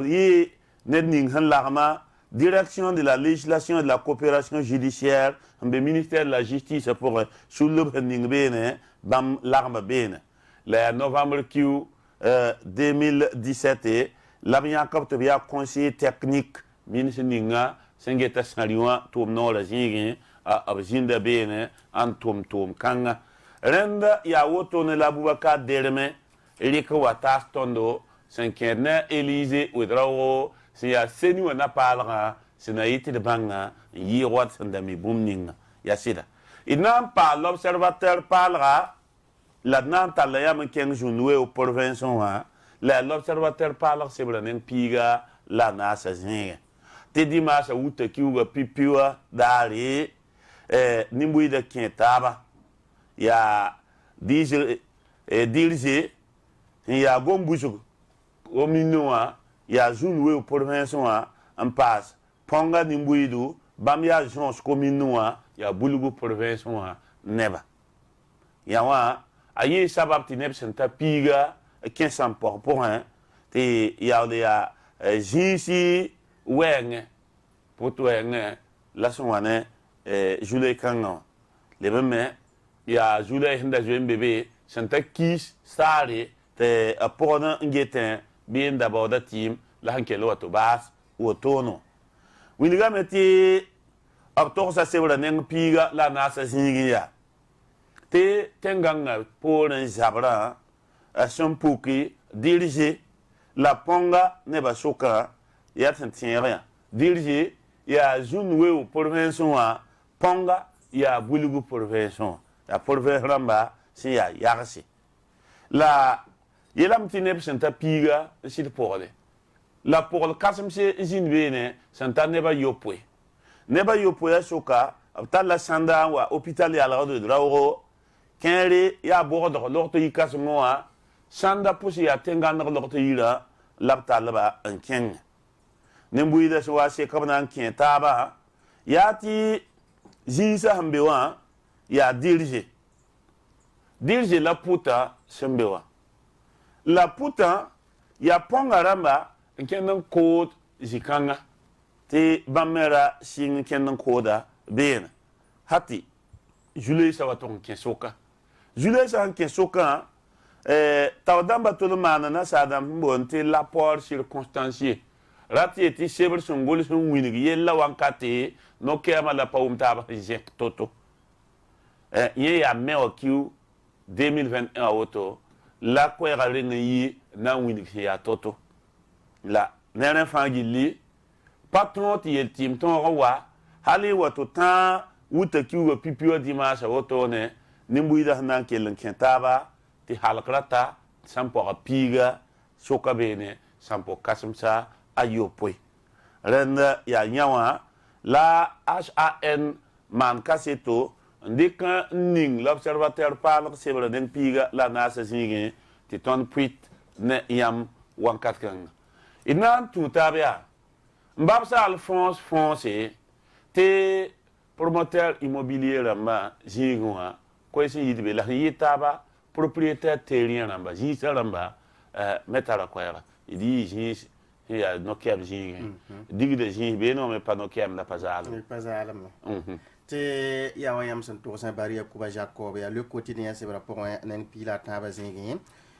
yi nedning han lagma direction de la législation et de la coopération judiciaire, le ministère de la justice pour soulever Ningbene, Bam l'arme Bene. Le novembre 2017, l'Amiakop Tobia conseiller technique, ministre Ninga, Sengeta Saliwa, Tom Nora Zingin, Abzinda Bene, Antom Tom Kanga. Renda Yawoton la Boubaka Derme, Erika Watas Tondo, Sankerne Élysée, Oudrao, c'est à Senu na parlera, c'est na été de banga, y roi sandami booming, yasida. Il n'en parle, l'observateur parlera, la nanta la yam ken junoué au province, l'observateur parlera, c'est branen piga, la nasa zing. Te dimas a outa kiuga pipiwa, dari, nimbui de kentaba, ya dirge, il y a gombouchou, au minoa, ya junoué au province en passe ponga nimbuidu bamya jons kominoa ya bulugu province neba ya wa ayi sabab ti neb senta piga 1500 pour un te ya jinsi weng potweng la sonane julay kanga le même ya julay hinda joen bébé senta kis sare te apona ngeten bien d'abord da team la hankelo to bas o tono wiliga meti abtor sa sebra neng piga la nasa zingiya te tenganga pour un zabra a sompuki dirige la ponga ne ba soka ya tentien dirige ya junwe o province wa ponga ya bulugu province ya province ramba si ya yarsi la yelam tineb senta piga sil porde la pour le kasemse zinbene senta neba yopwe soka ta la sanda wa hôpital ya la de drauro kenre ya bordo lorto yikasmo wa sanda pusi ya tengana lorto yira lapta laba en ken nembuyi da so wa se kabna ken taba yati jinsa hambewa ya dirige la puta sembewa la puta ya ponga ramba kenan code zikanga te bamera sing kenan koda ben hati julay sawaton kesoka julay sa kesoka tawdamba to mana na sadam bonte l'apport circonstancié rati eti seber sungol sun winigi yella wankati no kema la paumta ba jek toto ye ya mewa kiu 2021 auto la kwera rengi na winigi ya toto la nene fangili patron ti el tim ton rowa hali wato ta wuta kiwa pipio dimasha woto ne nimbuida nan kelen kentaba ti halkrata sampo piga soka bene sampo kasimsa ayopoi renda ya nyawa la HAN man kaseto ndika ning l'observateur parle c'est den piga la nasa zingi ti ton puit ne yam wankat kan inan tutabia mbabsa Alphonse Foncé te promoteur immobilier ramba jingwa ko si yidbe la yitaba propriétaire terrien ramba jisa ramba metara kwera idi jis ya no kem jing digde jing be no me pas no kem la pazalo te ya wayam san to san bari ko Jacob ya le quotidien c'est rapport en pila taba jingin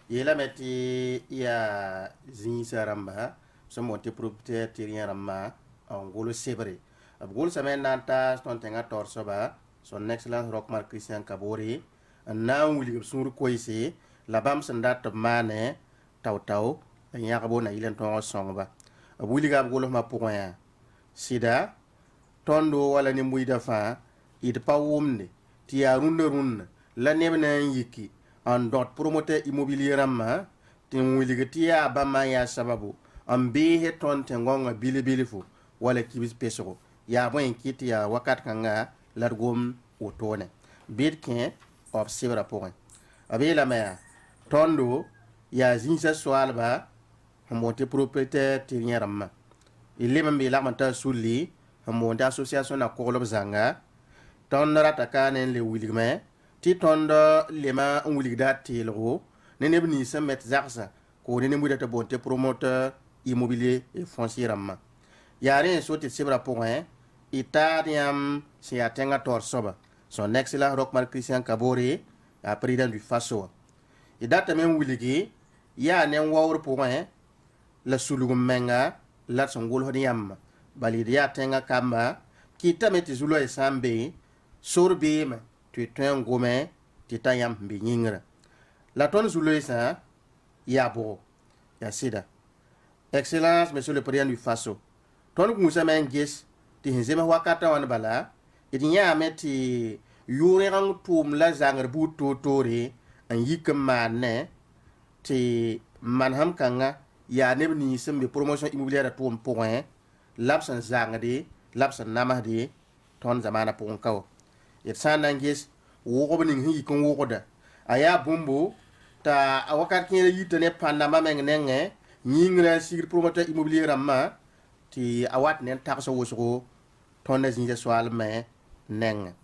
yela meti ya jisa ramba so monte propriétaire terrien ramba en golo sebre abgol samen nanta ton tenga torso ba son excellence Rockmar Christian Kabori na wuli sur koise la bam sandat mane taw nyakabo na ilen ton songba abuli gab golo ma point sida tondo wala ni muida fa id pa wumne ti ya runna la nebna yiki en dot promoteur immobilier ramma tin wuli ti ya bama ya sababu ambe he ton tengonga bili fu wala kibis pesoro ya boen kiti ya wakat kanga largom otone bitken of sibra point abela maya tondo ya zinsa swalba monte propriétaire terrien ramma il membe la manta sulli monte association na kolob zanga ton rata kanen le wiligme ti tondo lema wiligda tilro nene bni semet zaksa ko nene mudata bonte promoteur immobilier et foncier ramma yare so ti sibra point itariam si atenga tor soba son excellent Rockmar Christian Kabore a président du Faso idata men wiligi ya ne wawr point la sulugum menga la songol hodiyam balidia tenga kamba kita meti zulo e sambe sorbim tu ten gome titayam bi nyingra la ton zulo e sa yabo ya sida excellence monsieur le président du Faso ton musa men gis ti hinzema wakata wan bala idinya meti yure rang tum la zangar bu totori an yikam manne ti manham kanga ya neb ni sembe promotion immobilière tum point labsan zangade labsan namade ton zamana pon kaw yet sanan gis wogo ning hi kon wogoda aya bumbu ta awakat kin yitane panama mengnenge nyingra sigir promoteur immobilier amma ti awat nen takso woso ton na zinja swal me neng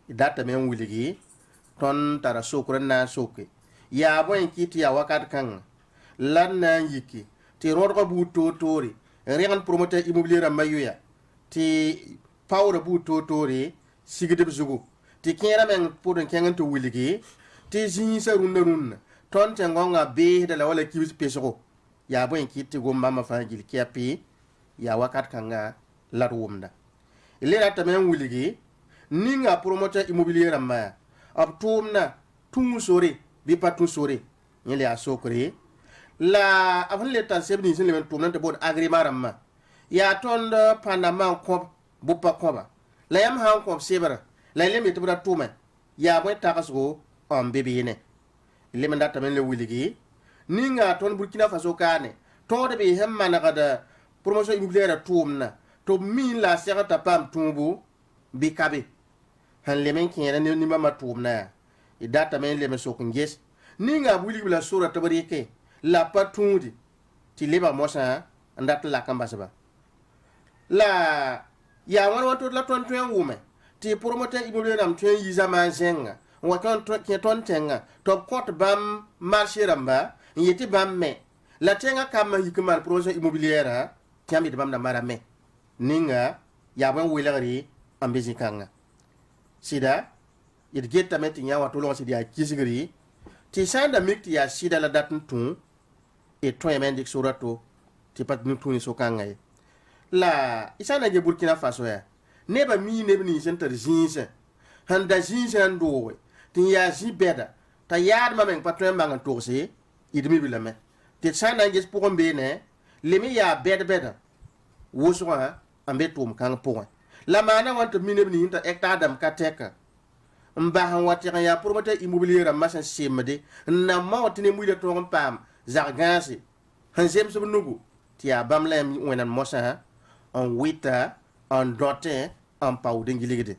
data men wiligi ton tara sokran na soke ya boy kiti ya wakat kan lan na yiki ti rodgo bu totori regan promoteur immobilier amma yuya ti power bu totori sigide zugo ti kera men podon kengan to wiligi ti zinsa runna ton tengonga be de la wala kibis pesoko ya boy kiti go mama fa gil kiapi ya wakat kanga larwumda ile data men wiligi ninga promoteur immobilier amma ab tumna tun sore bi patun sore nyele a sokre la avant l'état sebni sin le tumna te bod agreement ramma ya ton panama ko bupa koba la yam han ko sebara la le mi tubra tuma ya boy takaso on bebine ile men data men le wiligi ninga ton Burkina Faso kane to de be hemma na kada promotion immobilier tumna to min la serata pam tumbu bi kabe han lemen kiyana ni mama tumna idata men lemen sokun ges ninga buli bila sura tabarike la patundi ti leba mosa ndat la kambasaba la ya wan wato la ton tuen wume ti promoteur immobilier nam tuen yiza manzenga waton ton tenga to kot bam marché ramba yeti bam me la tenga kam hikmal projet immobilier tiami de bam na mara me ninga ya ban wilari ambezi kanga sida yit getta meti nya wato lo sidi a kisigri ti sanda mikti ya sida la datun tun e to emendik surato ti pat nu tuni so kanga la isana je Burkina Faso ya neba mi neba ni center jinse handa jinse ndowe ti ya zibeda ta yad ma men patron bangan torse idmi bilame ti sanda je pour mbene lemi ya beda woswa ambe tum kan point la mana want minib ni inta hectare dam kateka mba han wati ya promoteur immobilier masan semde na ma watine muile to pam zargansi han sem so nugu ti abamlem wenan mosa en wita en dotin en pawde ngiligide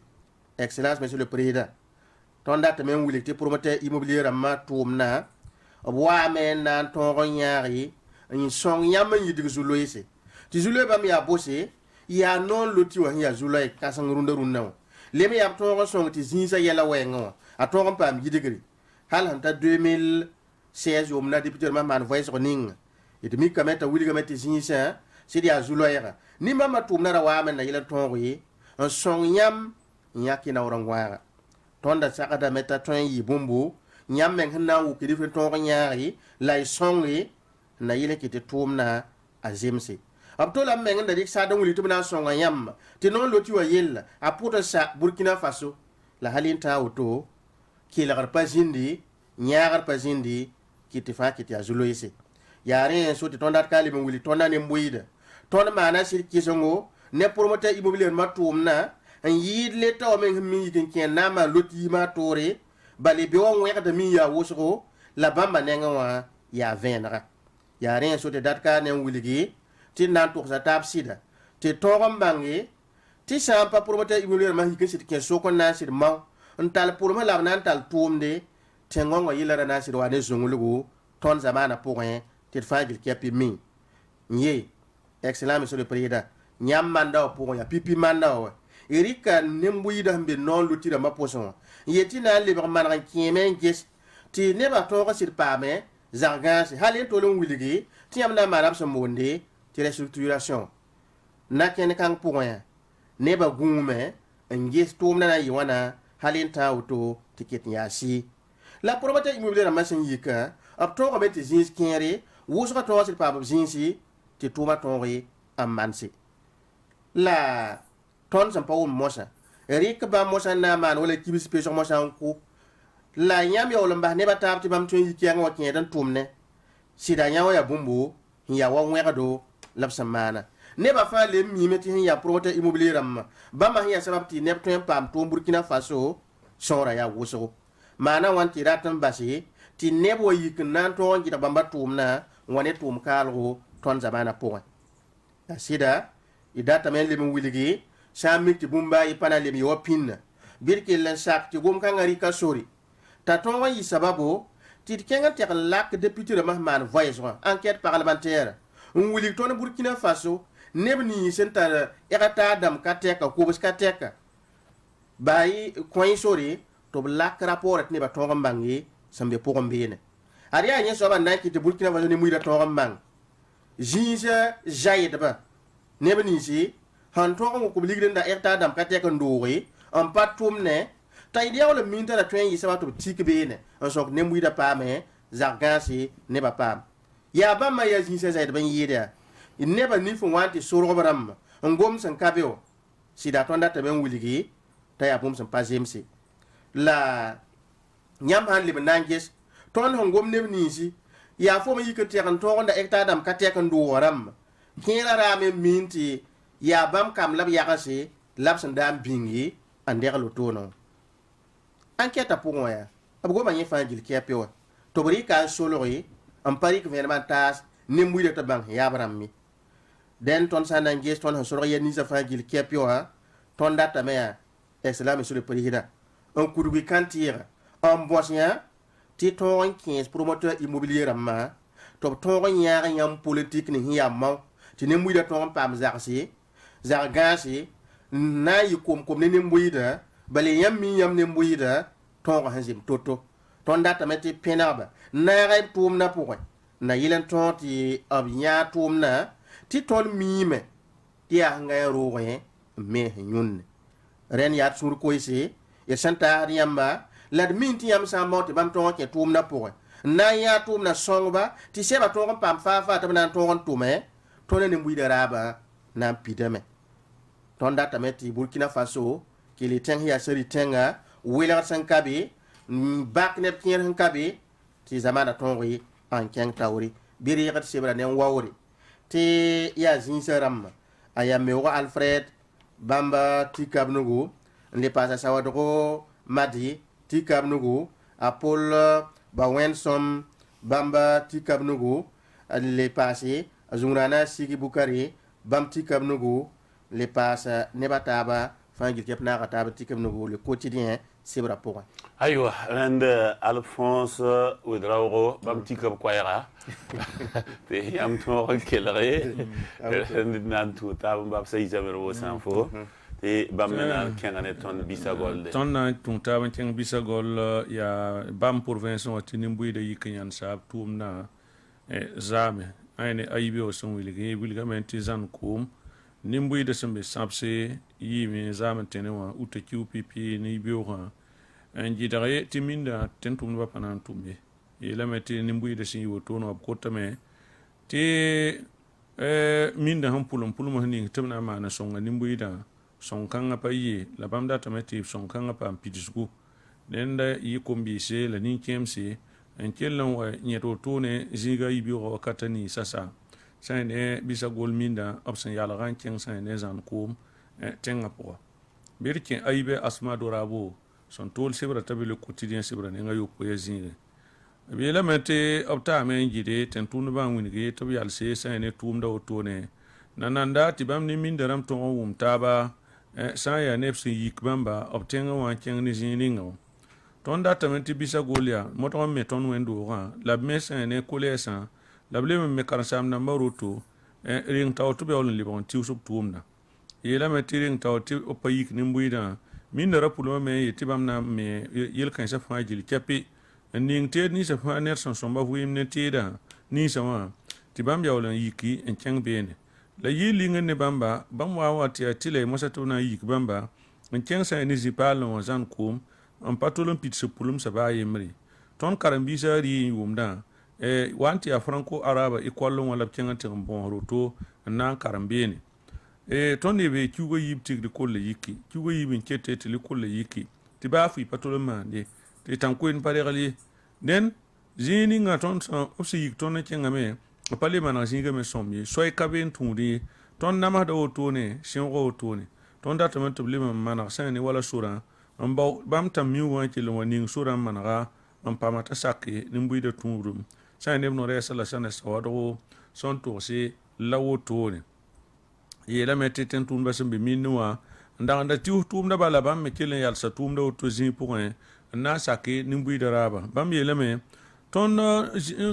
excellence monsieur le président tonda te men wili ti promoteur immobilier ma tumna wa men nan to nyari en son yam yidig zuloise ti zulo bam ya bosse ya non loti wa ya zulo e kasang runda lemi ya to song ti zinsa yela wengo a to pam yidigri hal hanta 2016 omna député man voice running it mi kameta wili kameta zinsa sidi ya zulo era ni mama tumna ra wa men na yela to yi en song yam nyaki na orangwa tonda sakada meta ton yi bumbu nyam men hna wu ki difen to nyaari lay songi na yele ki te tumna azimsi abtola men nda dik sa dan wuli tumna songa yam ti non loti wa yella aputa sa Burkina Faso la halinta auto ki la garpa zindi nyaar pa zindi ki te fa ki te azulo ise yare so ti tonda kali men wuli tonda ne mbuida tonda mana sir ki songo ne promoteur immobilier ma tumna en yid leta o men mi yin ken nama loti ma tore bali be won wekta mi ya wosgo la bamba nenga wa ya venra ya ren so te datka ne wuligi ti nan to sa tab sida ti torom bangi ti sampa promoteur immobilier ma hikin sit ken so ko na sit ma ntal pour ma la nan tal tumde tengongo yilara na sit wa ne zongulugo ton zamana point ti fagil kepi mi nye excellent monsieur le président nyam manda pour ya pipi manda wa erika nembuida mbe non lutira maposon yeti na libre manran kimen ges ti ne ba to ko sir pame zargans halen to lon wiligi ti amna marab so monde ti restructuration na ken kan point ne ba gume ngis tum na yi wana halin ta auto ticket yasi la probata immobilier masin yika ab to ko beti zins kere wusra to sil pa zinsi ti tuma tonri amansi la ton san pa mosa rik ba mosa na man wala kibis pe so mosa ko la nyam yo lamba ne ba tab ti bam tun yiki an wa ken dan tumne sida nyawo ya bumbu ya wa ngado labsa mana ne ba fa le mi meti ya probata immobilier ram ba ma ya sabab ti ne tun pam to Burkina Faso sora ya wuso mana wan ti ratan basi ti nebo yik nan to ngi bamba tumna wane tum kalgo ton zamana po asida idata men le wiligi shamik ti bumba yi pana le mi opin birke len sak ti gum kan ngari ka sori ta ton wa yi sababu ti kenga te lak député de mahman voyage enquête parlementaire un wili ton Burkina Faso nebni senta erata dam kateka ko bus kateka bayi coin sori to lak rapport ne ba ton bangi sambe pour mbene aria nya so ba na ki te Burkina Faso ni muida ton bang jinja jayed ba nebni si han to ko ligden da erta dam kateka ndori en patum ne ta idea le minta la train yisa to tikbene en sok ne muida pa me zargansi ne ba pam ya ba ma ya jinja jayed ban yida in ne ba ni fu wanti soro baram ngom san kabeo sida tonda te ben wiligi ta ya pum san pazemsi la nyam han libe nanges ton hongom ne nisi ya fo mi yike tekan to onda ekta dam ka tekan do waram kira rame minti ya bam kam lab ya kasi lab san dam bingi andere lo tono enquête pour ya abgo ma yefa jil kepio to bari ka solori am pari gouvernement tas ne mbuide to bang ya baram mi den ton sa nanges ton han solori ni sa fa jil kepio ha ton data me ya excellent monsieur le président un coup de cantir en bosnien ti ton 15 promoteur immobilier ramma to ton yaar yam politique ni yamma ti ne muida ton pam zarsi zargasi na yi kom ne muida bale yam mi yam ne muida ton hanzim toto ton data meti penaba na ray tum na pour na yilen ton ti abnya tum na ti ton mime ti a ngay roe me nyun ren ya sur ko isi ya santa yamba la minti yam sa mot bam ton ke tum na pour na ya tum na songba ti seba ton pam fa ta na ton tume ton ne mbuida raba na pidame ton data meti Burkina Faso ki li ten ya seri tenga wila san kabi bak ne kien kabi ti zamana ton ri an ken tawri biri gat sebra ne wawri ti ya zinsaram aya mewo Alfred bamba ti kabnugo le pasa sawadro madi ti kabnugo apol ba wensom bamba ti kabnugo le passé azungrana sigi bukari bam ti kabnugo le pasa ne bataba fangil kep na kataba ti kabnugo le quotidien sebra pour aywa rende Alphonse Ouedraogo bam ti kab kwaira te yam to kelere rende nan tout tab bam sa isabero sanfo et bam mena kengane ton bisagol de ton na ton taban keng bisagol ya bam province o tinimbuide yikanyan sab tumna zame ayne ayibe o son wiligi wilgamenti zan kum nimbuide sembe sapse yimi zame tenewa uta QPP ni biora anji dare timinda tentum ba panan tumbe yelameti nimbuide sin yotono ab kotame te minda hampulum pulum hani tumna mana songa nimbuida son kanga pa yi la bam data meti son kanga pa pidisku denda yi kombise la ni kemse en kellan wa nyeto tone ziga yibi wa katani sasa sane bisa golminda option yala ranking sane zan kum tenga po birkin aibe asma dorabo son tol sibra tabile quotidien sibra ne ngayo po yazine bi la mete opta men jide tentunu ba winige to yal se sane tumda otone nananda tibam ni mindaram to wum taba saya nepsi yikbamba obtenga wa keng ni ziningo ton data menti bisa golia moto me ton wendo ha la mesa ne kolesa la bleme me karsam na maruto ring tawtu be olun libon ti usub tumna yela me tiring tawti opayik ni mbuida min rapulo me yitibam na me yel kan sa fajil kepi ning te ni sa fa ner son somba huim ne tida ni sama tibam ya olun yiki en keng bene la yi lingen ne bamba bam wa wati atile mosato na yik bamba en ken sa ni zipal on zan kum en patolon pitse pulum sa ba yemri ton karambi sa ri yumda wanti a franco araba e kollon wala kenga tin bon roto na karambeni ton ne be kugo yibtik de kolle yiki kugo yibin kete te le kolle yiki ti ba fu patolon mande te tanko en paregali den zini nga ton opsi yik ton ne kenga me pale mana zinga me somye soy kaben tundi ton nama da otone shingo otone ton da tamen to blima mana sane wala sura ambaw bam tam mi wa ci lo wani sura mana ga am pamata sakke nimbuy de tunrum sane no resa la sane sawado son to si lawo tone yela mette ten tun basam be minwa ndanda ti tum da bala bam me kilen yal sa tum da to zin point na sakke nimbuy de raba bam yela me ton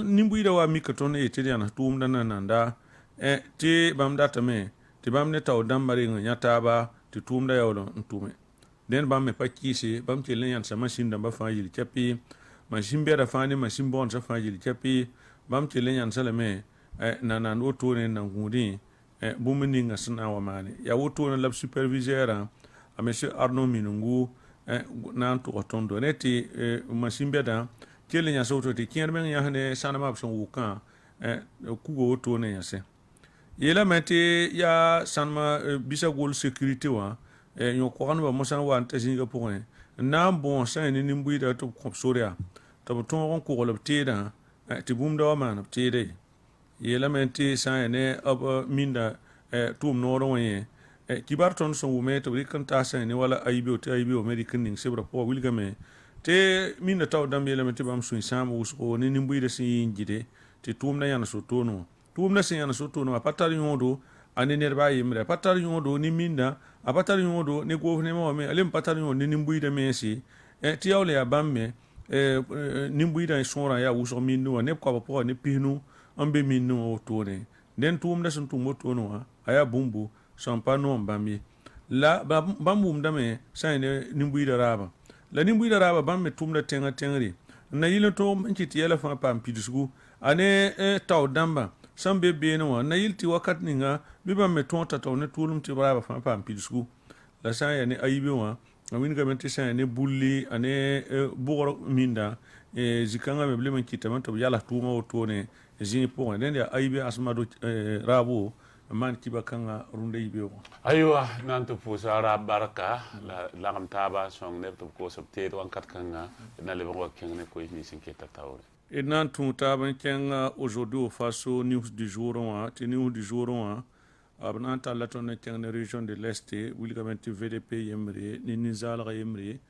nimbuy da wa mi ka ton e tidiana tum da nanda ti bam data me ti bam ne taw dambari nyata ba ti tum da yawlo ntume den bam me pakisi bam ti len yan sa machine da ba fa yili chapi machine be da fa ni machine bon sa fa yili chapi bam ti len yan sala me na no to ne na ngudi bumini nga sna wa mani ya woto na lab superviseur a monsieur Arnaud Minungu na to otondo neti machine be da ti len yan so to ti kien men ya ne sana ma son wukan ku go to ne ya se yela mate ya sanma bisa gol sécurité wa yo ko kan ba mosan wa anta singa point na bon san ni nimbu da to ko soria to to on ko lo tida ti bum da man tide yela mate san ne ab minda tum no ro wen kibarton so wume to rikan ta san ni wala aibi o aibi o american ning sebra po wilga me te minda taw dam yela mate bam suin sam usko ni nimbu da sin jide ti tum na yana so to no tum na sin yana so to no patari yondo ani nerba yimre patari yondo ni minda a patari yondo ni gouvernement me alim patari yondo ni mbuida mesi ti yawle ya bamme ni mbuida sonra ya wuso minnu ne ko ba ne pinu ambe minnu o tone den tum na sun tum to no aya bumbu sampano mbami la bambum dame sai ne ni mbuida raba la ni mbuida raba bamme tum da tenga tengri na yilo to mkiti yela fa pam pidusgu ane taw damba sambe beno wa na yilti wakat ninga biba me tonta taw ne tulum ti braba fa pam pidusgu la sa ya ne ayibe wa awin ga menti sa ne bulli ane bugoro minda zikanga me blemen kitama to yala tuma o tone zini po ne ya ayibe asmado rabo man kiba kanga runde yibe ko aywa nanto pusa ra baraka la ngam taba song ne to ko sabte to ankat kanga na le ko kenge ko mi sinketa tawre et nan tout taban kenga aujourd'hui face aux news du jour te news du jour abnan talaton kenga région de l'est wilgamenti VDP yemre ni nizal ga yemre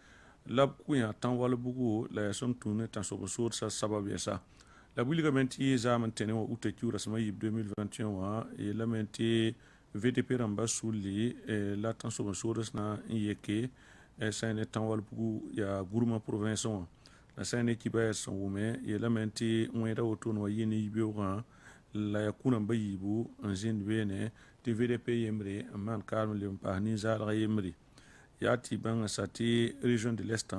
lab ku ya tan wala bugu la son tourner tan so sur sa sabab sa la wilgamenti zaman tene wa ute kiura sama 2021 et la menti VDP ramba souli la tan so sur na yeke sa ne tan wala bugu ya gourma province la sane kiba son wume ye lamenti mweda oto no yini biura la yakuna bayibu anjin bene ti VDP yemre man kalm le mpani zala yemri yati banga sati région de l'est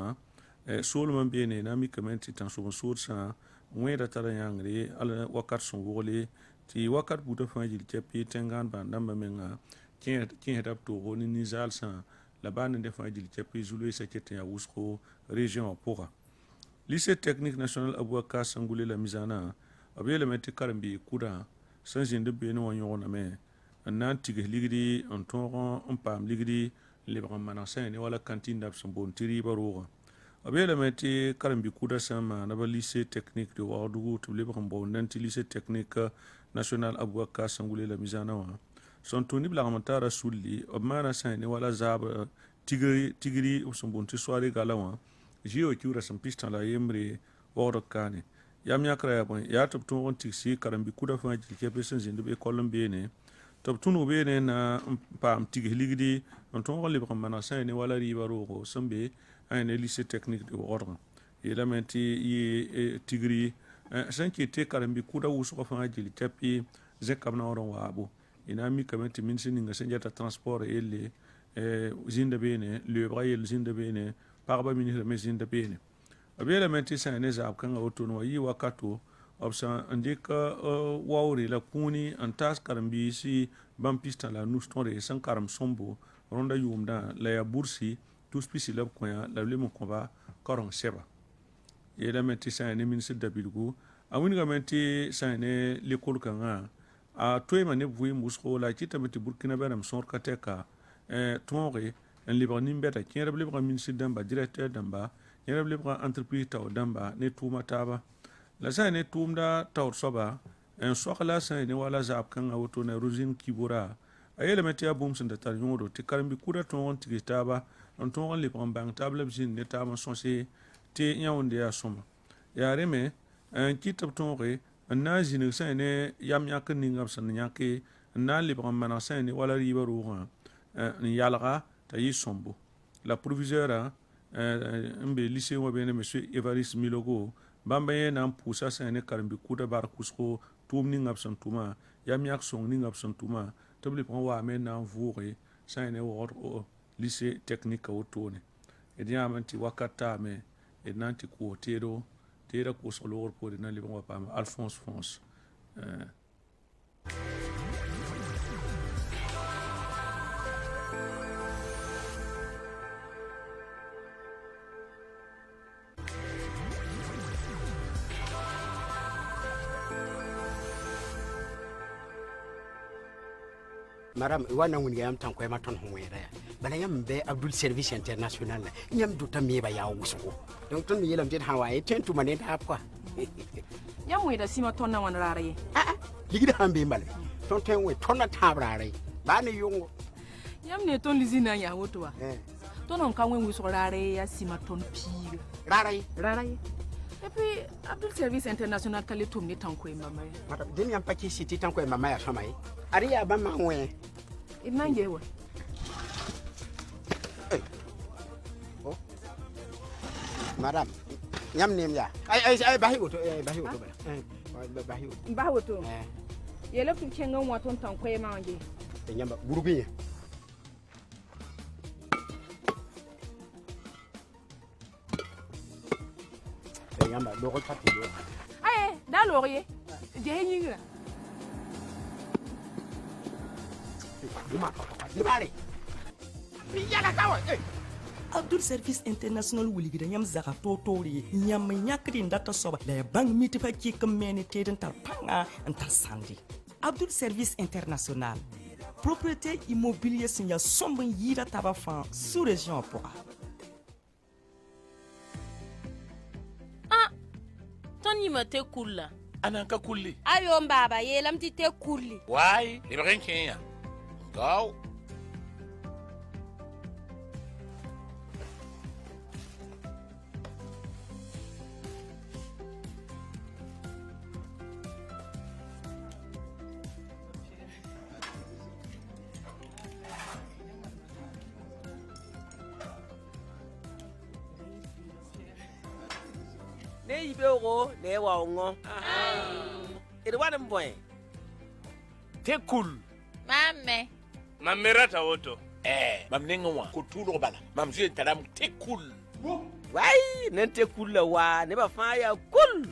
solman bene na mi kamenti tan so soursa mweda tara yangre ala wakat son wole ti wakat buta fanjil tepi tengan bandamba menga kin hedap to ni nizal sa la bande de fanjil tepi zulu sa kete ya wusko région pora lycée technique national Abouaka Sangoulé la misana abe le meti karambi kuda sanjin de beno wanyo na me nan tige ligri on toron on pam ligri le bramana sen wala cantine d'abson bon tiri baroga abe le meti karambi kuda sama na ba lycée technique de Ouagadougou to le brambo nan ti lycée technique national Abouaka Sangoulé la misana wa son toni blamantara sulli obmana sen wala zaba tigri son bon ti soirée galawa jio kiura sam pistan la yemre woro kane yam yakra ya bon ya top ton tiksi karambi kuda fa ji ke pesen zinde be kolombe ne top tunu be ne na pam tigi ligidi on ton le bram mana sa ne wala riba ro sambe ay ne lycée technique de woro yela menti yi tigri sanki te karambi kuda wuso fa ji tapi ze kamna woro wabo ina mi kamenti min sininga senjata transport elle zinde be ne le braille zinde be ne parba ministre mesin de bene abela menti sa ne za kan auto no yi wakato opsa andika wawri la kuni antas karambi si bam pista la nous tore san karam sombo ronda yumda la ya bursi tous pisi la koya la le mon combat korong seba yela menti sa ne ministre dabilgo a wini ga menti sa ne l'école kanga a toyma ne vui musko la kita meti burkina benam sor kateka tonre en librani mbeta kien libre ministre damba directeur damba kien libre entreprise taw damba ne tuma taba la sa ne tumda taw soba en sokla sa ne wala zap kanga woto ne rosine kibura ayele meti abum senda tar nyodo ti karambi kuda ton tigitaba on ton le pran bang table bjin ne tama sonse te nyawnde ya soma ya reme en kitab tonre na jine sa ne yam yak ningam san nyake na le pran mana sa ne wala riba ruha ni yalga ta yi sombo la proviseur mbe lycée wa bene monsieur Evariste Milogo bambaye na poussa sa ne karambi kuda bar kusko tum ningam san tuma yam yak song ningam san tuma tobli pran wa men na voure sa ne wo lycée technique autone et diamanti wakata me et nanti ko tero tera ko solo pour na li bon pa Alphonse France Madame, wana wuni yam tan ko ma ton hoyra bana yam be Abdul Service International yam du tamé ba ya wuso donc ton yelam jet hawaye tentu mané ta quoi yam we da sima ton na wan rare ligida hambe mbal ton ten we ton na tabrare ba ne yongo yam ne ton lizina ya wotowa ton on kan we wuso rare ya sima ton pire rare et puis Abdul Service International kale tumni tan ko mama madame dem yam paki city tan ko mama ya samay ari ya ba ma we inange wa madame yam nem ya ay bahi woto bahi woto yele fu kenga wa ton tan ko ma nge nyamba burubi nyamba do ko pati do ay da lorier je hingira Abdul Service International wuligida nyam zaka totori nyam nyakri ndata soba la bang mitifa ki kamene teden tar panga anta sandi Abdul Service International propriété immobilier sinya somban yira tabafan sous région pour Tony mate kula ananka kulli ayo mbaba yelam ti te kulli wai ibrahim kenya go ne ibego ne waongo iri wana mboy te kul mamerata woto mamnenga wa kutulo bala mamzie taram te kul wai nente kul la wa ne ba fa ya kul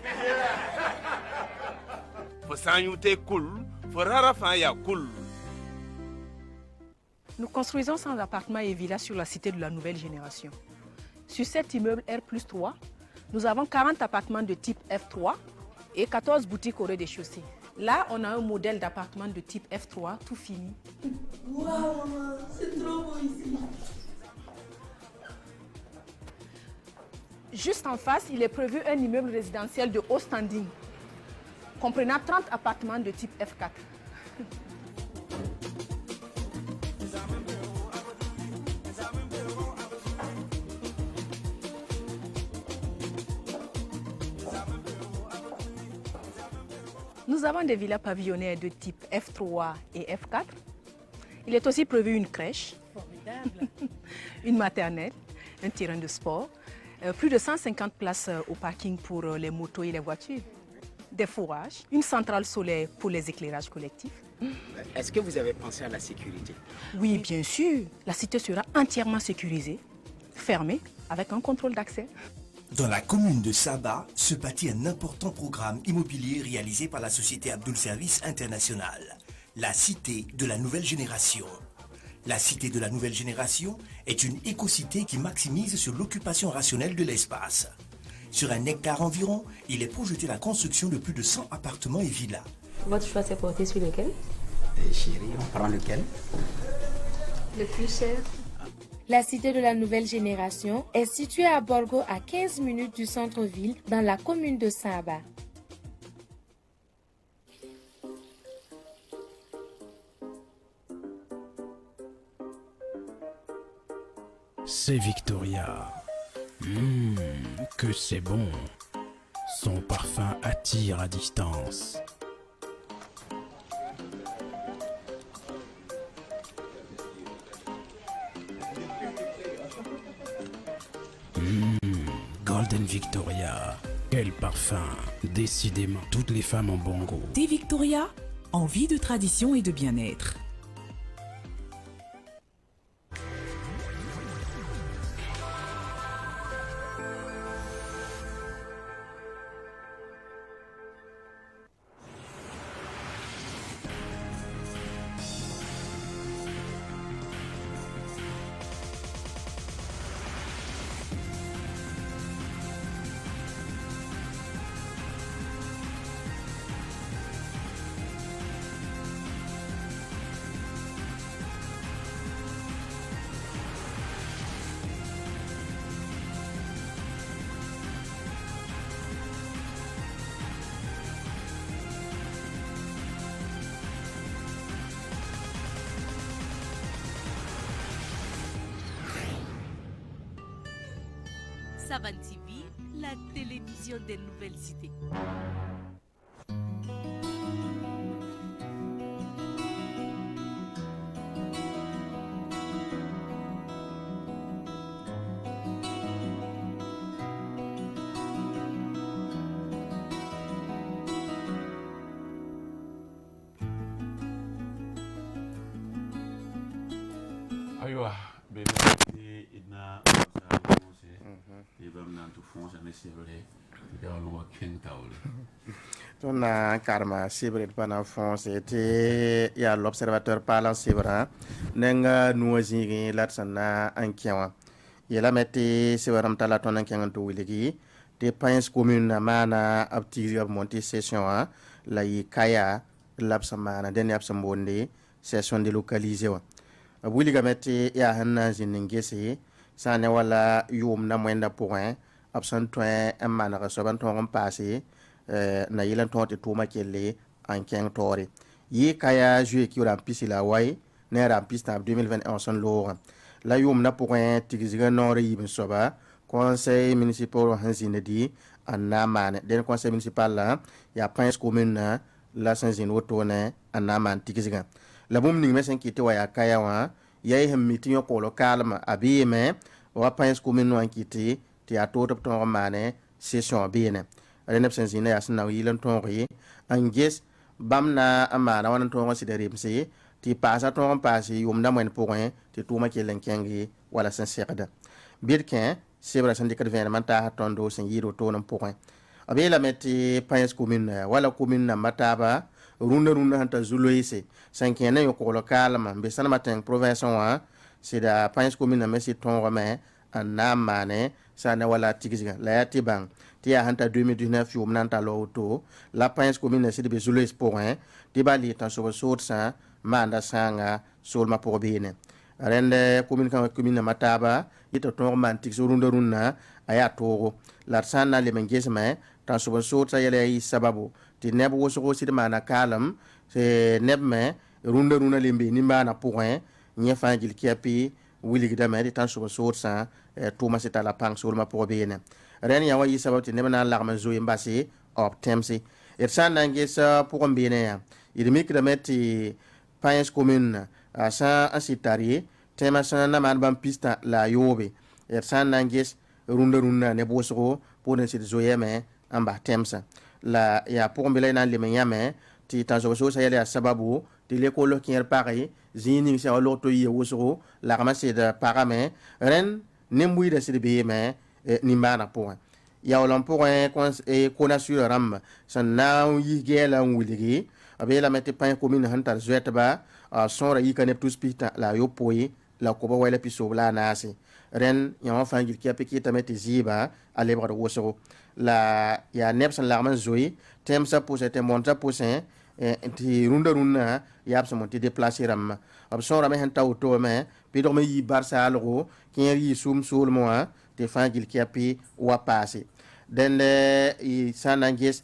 fo sanyu te kul fo rara fa ya kul. Nous construisons 100 appartements et villas sur la cité de la nouvelle génération. Sur cet immeuble R+3, nous avons 40 appartements de type F3 et 14 boutiques au rez-de-chaussée. Là, on a un modèle d'appartement de type F3 tout fini. Waouh, c'est trop beau ici. Juste en face, il est prévu un immeuble résidentiel de haut standing, comprenant 30 appartements de type F4. Nous avons des villas pavillonnaires de type F3 et F4. Il est aussi prévu une crèche, une maternelle, un terrain de sport, plus de 150 places au parking pour les motos et les voitures, des fourrages, une centrale solaire pour les éclairages collectifs. Est-ce que vous avez pensé à la sécurité? Oui, bien sûr. La cité sera entièrement sécurisée, fermée, avec un contrôle d'accès. Dans la commune de Saba se bâtit un important programme immobilier réalisé par la société Abdul Service International. la cité de la nouvelle génération. La cité de la nouvelle génération est une écocité qui maximise sur l'occupation rationnelle de l'espace. Sur 1 hectare environ, il est projeté la construction de plus de 100 appartements et villas. Votre choix s'est porté sur lequel? Chérie, on prend lequel? Le plus cher. La cité de la nouvelle génération est située à Borgo, à 15 minutes du centre-ville, dans la commune de Saba. C'est Victoria. Que c'est bon. Son parfum attire à distance. Golden Victoria. Quel parfum. Décidément, toutes les femmes ont bon goût. Thé Victoria, envie de tradition et de bien-être. Savan TV, la télévision des nouvelles cités. Aywa, ina ibam nan tu fonce ne sirole ya lo ken tawle tona karma sibre pana fonce te ya l'observateur parlant sibra nenga nuozingi latsana ankiawa yela meti sibram tala tonan kengan to wiligi te pines commune na mana apti monter session la yi kaya lapsamana den yapsambonde session délocalisée wa williga meti ya hanna ziningesi sane wala yum na mwenda point absent point amana resoban ton passé na yilan ton te tuma kelle en ken tore yi kaya jouer ki rampisi la way ne rampisi en 2021 son lo la yum na point tigiga nore yibin soba conseil municipal hanzinedi anamane den conseil municipal la ya prince commune na la sanzin wotone anaman tigiga la bum ning mesen kiti wa ya kaya wa yai hem meeting ko lo kalma abime wa pines commune wan kiti ti ato to mane session abine ale sen zina ya sna yilan ton ri anges bamna amana wan ton considérer msi ti pasa ton pasi yum na men point ti tuma kelen kengi wala sen sekda birkin sebra sen dikat venamanta tondo sen yiro to non point abela meti pines commune wala commune na mataba runda hanta zuloise sankene yo ko kalma be sana matin province wa c'est da pines commune na mesi ton rome anamane sana wala tigiga la yatibang ti hanta 2019 yum nanta lo to la pines commune c'est de zuloise point ti bali tan so sa manda sanga solma pour bine rende commune kan commune mataba ito ton romantique so runda aya to la sana le mengesme tan so sa yele yi sababu ti neb woso si de mana kalam se neb me runda lembe ni mana point nya fangil kiapi wili gida me tan so sa to ma sita la pang sur ma pour bene ren ya wayi sababu ti neb na larma zo ymbasi op temsi et san nange sa pour bene ya il mi krameti pines commune a sa asitari tema sa na man bam pista la yobe et san nange runda ne boso pour ne sit zo yeme amba temsa la ya pour mbele na le menyame ti tanzo so sa yele sababu ti le ko lo kier pare zini sa lo to ye wosoro la ramase de parame ren nimbui de sirbe me ni mana point ya olon pour e kona sur ram san na yi gela wuligi abela meti pan commune hantar zuetba sonra yi kanep tous pita la yo poyi la ko ba wala piso la nasi ren ya wa fangil ki apiki tameti ziba ale bra woso la ya nepsan larman zoyi tem sa pousse te monta pousse ti runda ya absa monti déplacer ram ab sonra me hanta auto me pido me yi barsa algo ki yi sum sul mo te fangil ki api wa passer den le i sanangis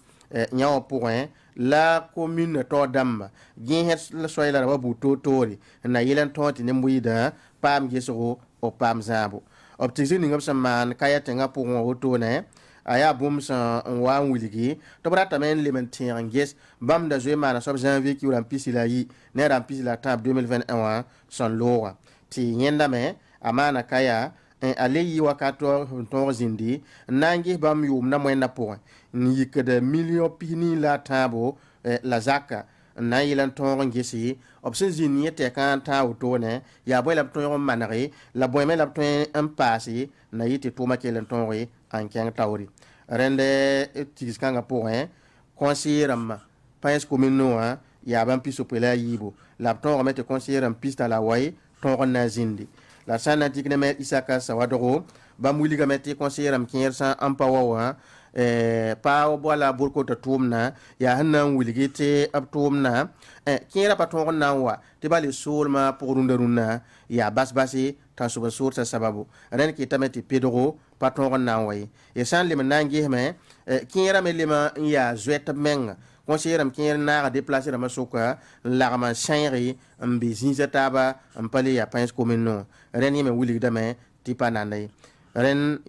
nyaw point la commune to damba gin het la soyla wa buto tori na yilan tonti ne muida pam geso o pam zambo optizi ni ngam man kaya tenga pour on retourner aya bum sa wa wiligi to brata men lementier nges bam da jouer mana sob janvier ki rampisi la yi ne rampisi la tab 2021 son loa ti nyenda me amana kaya ale yi wakato ton zindi nangi bam yum na moyen na point ni que de millions pini la tabo la zaka na yilan ton ngesi opsin zini te kan ta autone ya boy la ton manari la boy me la ton un passé na yiti to ma kelen ton ri en ken tawri rende tis kanga point consiram pais commune ya bam piso pela yibo la ton remete consiram pista la way ton na zindi la sana tikne me isaka sawadoro bamuli gamete consiram kinsa ampawa pa bola burko to tumna ya hanan wilgite abtumna kira paton na wa te bali sulma pour runda ya basbasi tan suba surta sababu ren ki tameti pedro paton na way e san le manangi me kira me lema ya zwet menga consiram kira na déplacer ma soka la ma chanri mbi zinza taba mpali ya pins commune ren yeme wilgida me tipananai ren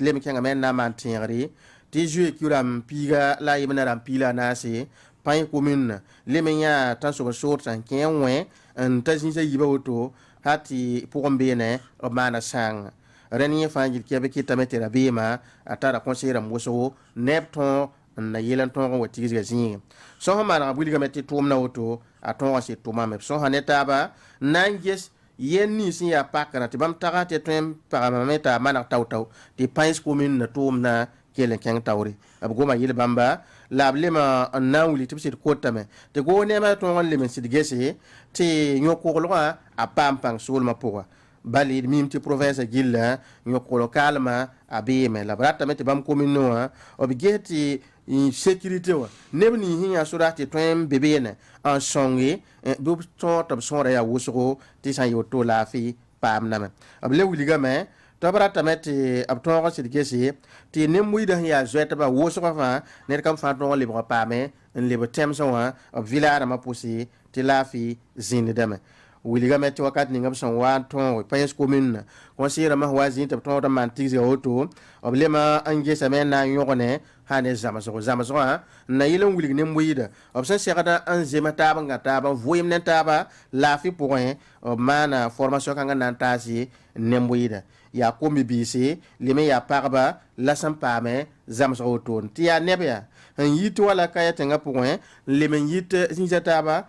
lem kenga men na mantingri ti jue kuram piga la yimna ram pila nasi pan commune le menya tan so sort san kenwe en tazin se yiba auto hati pour mbene o mana sang reni fangil kebe kitamete rabima atara conseiller moso nepton na yelan ton wati zin so ha mana buliga meti tumna auto aton wasi tuma me so haneta ba nanges yenni sin ya pakana ti bam tagate tem parameta mana tawtaw ti pais commune na tumna kelen keng tawri ab goma yil bamba lablema annawli tibsit kotame te go nema to ngon lemen sidgese te nyokolwa a pampang sulma poa bali mim ti province gilla nyokolo kalma abime labrata mete bam komino obigeti in sécurité wa nebni hinya surati toem bebene en songi bu to tab sonra ya wusgo ti san yoto la fi pam name able wuliga me tabrata mete abtongo sidgese ti nemuida ya zweta ba wusgo fa ne kam fa to libre pame en libre temso wa ob villara ma posi ti la fi zindame wuliga mete wakat ni ngam son wa ton payes commune conseiller ma wazin tab ton mantize auto oblema anje samena yogone hane zamazo na yilon wulig ne moyida obsan segada an zema taba ngata ba voyem ne taba la fi point mana formation kanga nantasi ne moyida ya komi bisi lime ya parba la sampame zamazo auto ti ya nebya en yit wala kaya tenga point lime yit zinjataba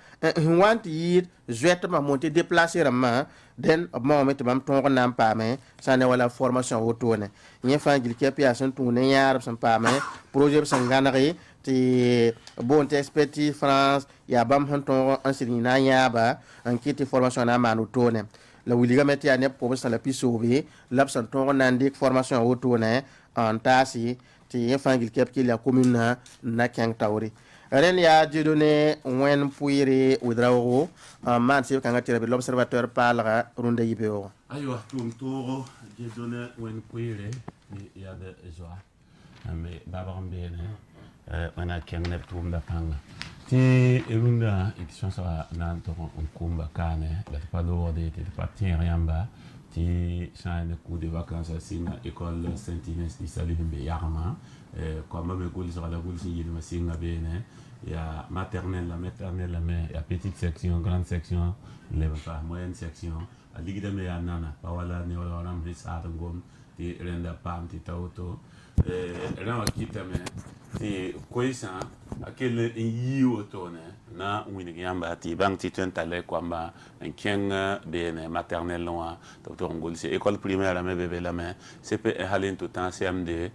want yit zwet ma monter déplacer ma den obma met bam ton nam pame sane wala formation auto ne nya fangil kepi asan tune yar sam pame projet sanganari ti bon expertise France ya bam hanton enseignant yaba en kiti formation na manu tone la wiliga meti ane pour ça la pisobi l'absent ton nandik formation auto ne en tasi ti fangil kepi la commune na kang tawri ren ya dieudonné wen puire udrawo man se kanga tire l'observateur parlera runde yibeo aywa tum toro dieudonné wen puire ya de joie mais babam bene wana kenne tum da panga ti runda édition ça nan to on kumba kane la pas de ti partir yamba ti chaine coup de vacances à école Saint-Inès di Salimbe Yarma comme me ko sera la gol si yima singa bene ya maternelle la mais ya petite section grande section les pas moyenne section a ligida me ya nana pa wala ne wala ram risata ngom ti renda pam ti tauto ran kitame ti koisa akele yi otone na wini yamba ti bang ti tenta le kwamba en kenga bene maternelle loin docteur ngol c'est école primaire me bébé la me c'est pe halin tout temps CMD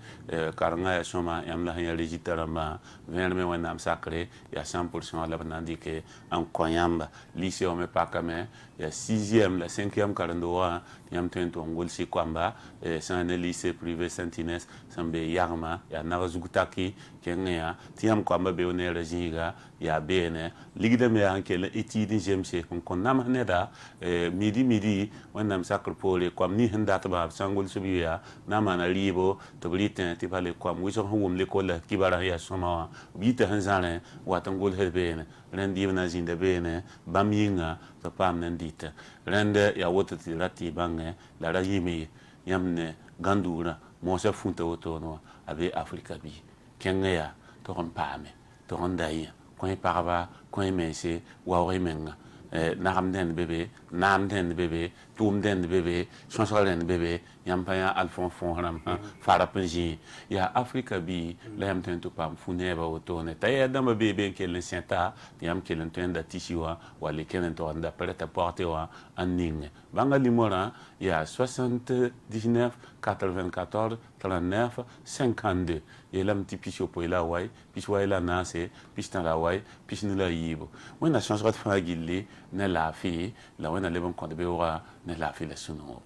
karanga ya soma yamla ya registrama verme wanam sacré ya 100% la bandike en koyamba lycée o me pakame ya 6e la 5e karandoa yam tento ngol si kwamba c'est un lycée privé Saint-Inès sambe yarma ya narazugutaki kenga ya tiam kwamba be one rejiga ya bene ligida me ankele étude GMC kon nam neda midi wanam sacre pole kwam ni handa ba sangol subiya namana libo to britain ti pale kwam wiso hum le kola kibara ya soma bita hanzane watangol hebene rendi na zinda bene baminga to pam nandita rende ya wotati rati bange la rayimi yamne gandura mosa funta otono abe afrika bi kenya to pame to ndaya koy paraba koy mese wa menga nam den bébé tum den bébé chansol den bébé yampaya alfon fonram fara penji ya afrika bi la yam tento pam funeba otone taya dama bébé kelen senta yam kelen tenda tishiwa wale kelen to anda preta porter wa aning banga limora ya 79 94 39 52 yelam tipisho poila wai piswa ila nase pistan la wai pisnila yibo wena chansol fa gilli ne la fi la wena lebon ko de bewa ne la fi la suno